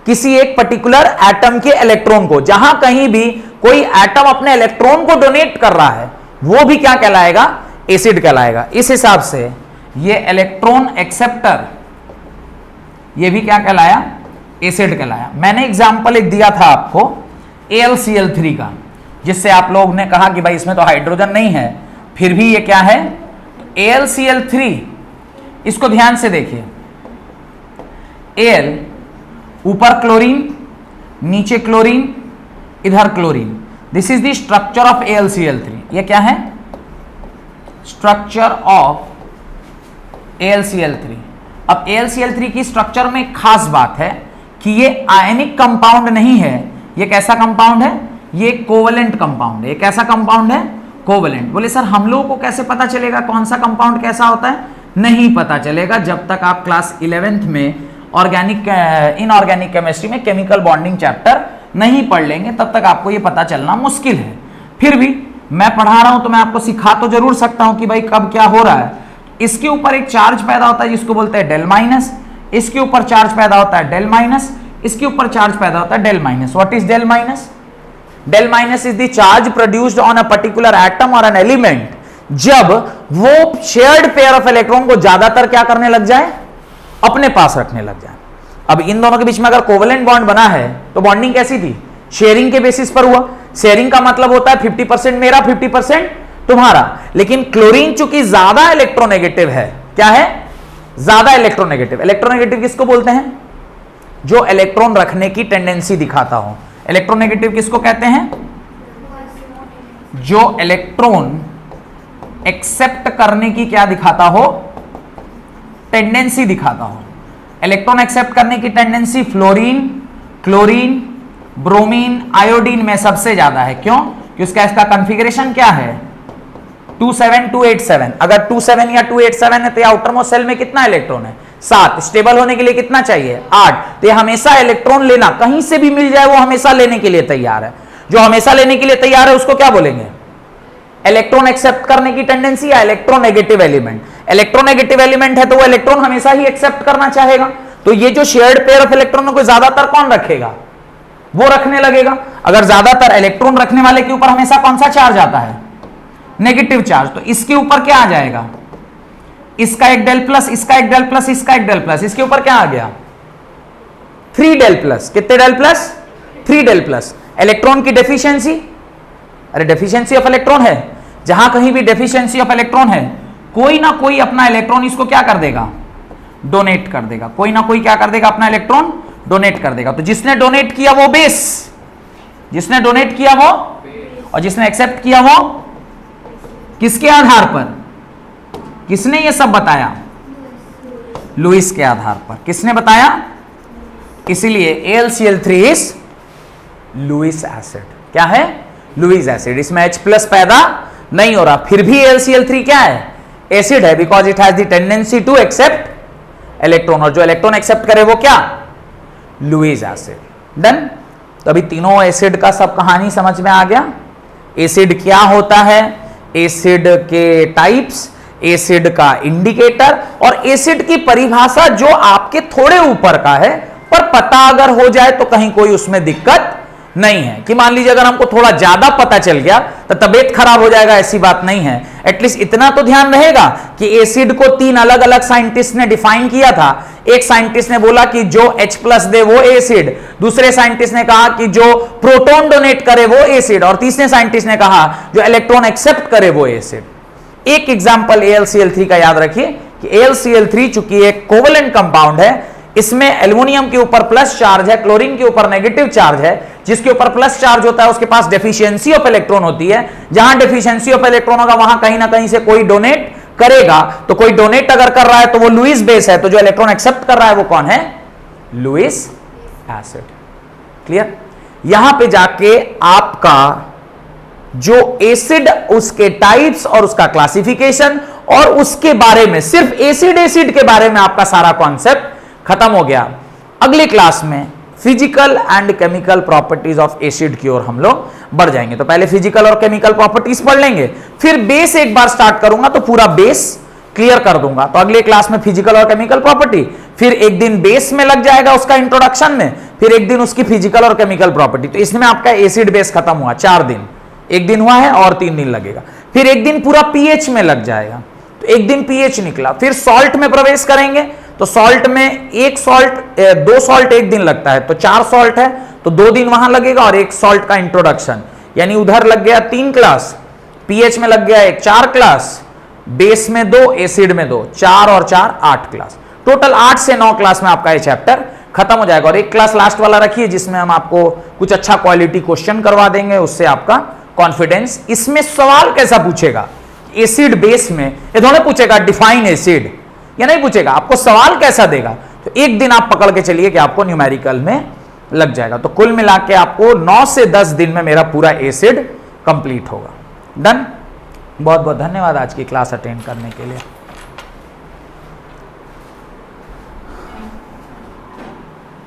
[SPEAKER 1] किसी एक पर्टिकुलर एटम के इलेक्ट्रॉन को। जहां कहीं भी कोई एटम अपने इलेक्ट्रॉन को डोनेट कर रहा है वो भी क्या कहलाएगा? एसिड कहलाएगा। इस हिसाब से ये इलेक्ट्रॉन एक्सेप्टर ये भी क्या कहलाया? एसिड कहलाया। मैंने एग्जाम्पल एक दिया था आपको AlCl3 का, जिससे आप लोग ने कहा कि भाई इसमें तो हाइड्रोजन नहीं है, फिर भी ये क्या है? AlCl3, इसको ध्यान से देखिए। Al ऊपर क्लोरीन, नीचे क्लोरीन, इधर chlorine. This is the structure of AlCl3। ये क्या है? Structure of AlCl3। अब AlCl3 की स्ट्रक्चर में एक खास बात है कि ये आयनिक कंपाउंड नहीं है। ये कैसा कंपाउंड है? ये कोवेलेंट कंपाउंड है। ये कैसा कंपाउंड है? कोवेलेंट। बोले सर हम लोगों को कैसे पता चलेगा कौन सा कंपाउंड कैसा होता है? नहीं पता चलेगा जब तक आप क्लास 11th में ऑर्गेनिक इनऑर्गेनिक केमिस्ट्री में केमिकल बॉन्डिंग चैप्टर नहीं पढ़ लेंगे, तब तक आपको ये पता चलना मुश्किल है। फिर भी मैं पढ़ा रहा हूं तो मैं आपको सिखा तो जरूर सकता हूं कि भाई कब क्या हो रहा है। इसके ऊपर एक चार्ज पैदा होता है जिसको बोलते हैं डेल माइनस, इसके ऊपर चार्ज पैदा होता है डेल माइनस, इसके ऊपर चार्ज पैदा होता है del minus. What is del minus? Del minus is the charge produced on a particular atom और एन एलिमेंट जब वो शेयर्ड पेयर ऑफ इलेक्ट्रॉन को ज्यादातर क्या करने लग जाए? अपने पास रखने लग जाए। अब इन दोनों के बीच में अगर कोवेलेंट बॉन्ड बना है तो बॉन्डिंग कैसी थी? शेयरिंग के बेसिस पर हुआ। शेयरिंग का मतलब होता है 50% मेरा 50% तुम्हारा। लेकिन क्लोरीन चूंकि ज्यादा इलेक्ट्रोनेगेटिव है, क्या है? ज्यादा इलेक्ट्रोनेगेटिव। इलेक्ट्रोनेगेटिव किसको बोलते हैं? जो इलेक्ट्रॉन रखने की टेंडेंसी दिखाता हो। इलेक्ट्रोनेगेटिव किसको कहते हैं? जो इलेक्ट्रॉन एक्सेप्ट करने की क्या दिखाता हो? टेंडेंसी दिखाता हो। इलेक्ट्रॉन एक्सेप्ट करने की tendency fluorine, chlorine, bromine, iodine में सबसे ज्यादा है। क्यों? कि उसका इसका कॉन्फ़िगरेशन क्या है? 27287। अगर 27 या 287 है तो आउटर मोस्ट सेल में कितना इलेक्ट्रॉन है? 7। स्टेबल होने के लिए कितना चाहिए? 8। तो ये हमेशा इलेक्ट्रॉन लेना, कहीं से भी मिल जाए वो हमेशा लेने के लिए तैयार है। जो हमेशा लेने के लिए तैयार है उसको क्या बोलेंगे? इलेक्ट्रॉन एक्सेप्ट करने की टेंडेंसी या इलेक्ट्रोनेगेटिव एलिमेंट। इलेक्ट्रोनेगेटिव एलिमेंट है तो वो इलेक्ट्रॉन हमेशा ही एक्सेप्ट करना चाहेगा। तो ये जो शेयर्ड पेयर ऑफ इलेक्ट्रॉनों को ज्यादातर कौन रखेगा? वो रखने लगेगा। अगर ज्यादातर इलेक्ट्रॉन रखने वाले के ऊपर हमेशा कौन सा चार्ज आता है? Negative charge. तो इसके ऊपर क्या आ जाएगा? इसका एक डेल प्लस, इसका एक डेल प्लस, इसका एक डेल प्लस। इसके ऊपर क्या आ गया? 3 डेल प्लस। कितने del plus? 3 del plus. Electron की डेफिशिएंसी, अरे डेफिशिएंसी ऑफ इलेक्ट्रॉन है। जहां कहीं भी डेफिशिएंसी ऑफ इलेक्ट्रॉन है कोई ना कोई अपना इलेक्ट्रॉन इसको क्या कर देगा? डोनेट कर देगा। कोई ना कोई क्या कर देगा? अपना इलेक्ट्रॉन डोनेट कर देगा। तो जिसने डोनेट किया वो बेस, जिसने डोनेट किया वो, और जिसने एक्सेप्ट किया वो किसके आधार पर, किसने ये सब बताया, लुईस के आधार पर। किसने बताया, इसीलिए AlCl3 इज लुईस एसिड। क्या है, लुईस एसिड। इसमें H प्लस पैदा नहीं हो रहा, फिर भी AlCl3 क्या है, एसिड है, because it has the tendency to accept electron, और जो इलेक्ट्रॉन एक्सेप्ट करे वो क्या, लुईस एसिड। डन। तो अभी तीनों एसिड का सब कहानी समझ में आ गया। एसिड क्या होता है, एसिड के टाइप्स, एसिड का इंडिकेटर, और एसिड की परिभाषा जो आपके थोड़े ऊपर का है, पर पता अगर हो जाए तो कहीं कोई उसमें दिक्कत नहीं है। कि मान लीजिए अगर हमको थोड़ा ज्यादा पता चल गया तो तबीयत खराब हो जाएगा, ऐसी बात नहीं है। एटलीस्ट इतना तो ध्यान रहेगा कि एसिड को 3 अलग अलग साइंटिस्ट ने डिफाइन किया था। एक साइंटिस्ट ने बोला कि जो H प्लस दे वो एसिड, दूसरे साइंटिस्ट ने कहा कि जो प्रोटॉन डोनेट करे वो एसिड, और तीसरे साइंटिस्ट ने कहा जो इलेक्ट्रॉन एक्सेप्ट करे वो एसिड। एक एग्जांपल AlCl3 का याद रखिए कि AlCl3 चूंकि एक कोवेलेंट कंपाउंड है, इसमें एल्युमिनियम के ऊपर प्लस चार्ज है, क्लोरीन के ऊपर नेगेटिव चार्ज है। जिसके ऊपर प्लस चार्ज होता है उसके पास डेफिशिएंसी ऑफ इलेक्ट्रॉन होती है। जहां डेफिशिएंसी ऑफ इलेक्ट्रॉन होगा वहां कहीं ना कहीं से कोई डोनेट करेगा। तो कोई डोनेट अगर कर रहा है तो वो लुईस बेस है, तो जो इलेक्ट्रॉन एक्सेप्ट कर रहा है वो कौन है, लुईस एसिड। क्लियर। यहां पे जाके आपका जो एसिड, उसके टाइप्स और उसका क्लासिफिकेशन और उसके बारे में, सिर्फ एसिड के बारे में आपका सारा कॉन्सेप्ट खत्म हो गया। अगली क्लास में physical and chemical properties of acid की ओर हम लोग बढ़ जाएंगे। तो पहले फिजिकल और केमिकल प्रॉपर्टीज पढ़ लेंगे, फिर बेस एक बार स्टार्ट करूंगा तो पूरा बेस क्लियर कर दूंगा। तो अगले क्लास में फिजिकल और केमिकल प्रॉपर्टी, फिर एक दिन बेस में लग जाएगा उसका इंट्रोडक्शन में, फिर एक दिन उसकी फिजिकल और केमिकल प्रॉपर्टी। तो इसमें आपका एसिड बेस खत्म हुआ, 4 दिन, एक दिन हुआ है और 3 दिन लगेगा। फिर एक दिन पूरा पीएच में लग जाएगा, तो एक दिन पीएच निकला। फिर सॉल्ट में प्रवेश करेंगे, तो सॉल्ट में 2 सॉल्ट एक दिन लगता है, तो 4 सॉल्ट है तो 2 दिन वहां लगेगा, और 1 सॉल्ट का इंट्रोडक्शन, यानी उधर लग गया 3 क्लास, पीएच में लग गया 4 क्लास, बेस में 2, एसिड में 2, 4 और 4 8 क्लास। टोटल 8 से 9 क्लास में आपका ये चैप्टर खत्म हो जाएगा। और एक क्लास लास्ट वाला रखिए जिसमें हम आपको कुछ अच्छा क्वालिटी क्वेश्चन करवा देंगे, उससे आपका कॉन्फिडेंस। इसमें सवाल कैसा पूछेगा, एसिड बेस में ये थोड़ा पूछेगा डिफाइन एसिड, या नहीं पूछेगा, आपको सवाल कैसा देगा। तो एक दिन आप पकड़ के चलिए कि आपको न्यूमेरिकल में लग जाएगा। तो कुल मिला के आपको 9 से 10 दिन में मेरा पूरा एसिड कंप्लीट होगा। डन। बहुत बहुत धन्यवाद आज की क्लास अटेंड करने के लिए।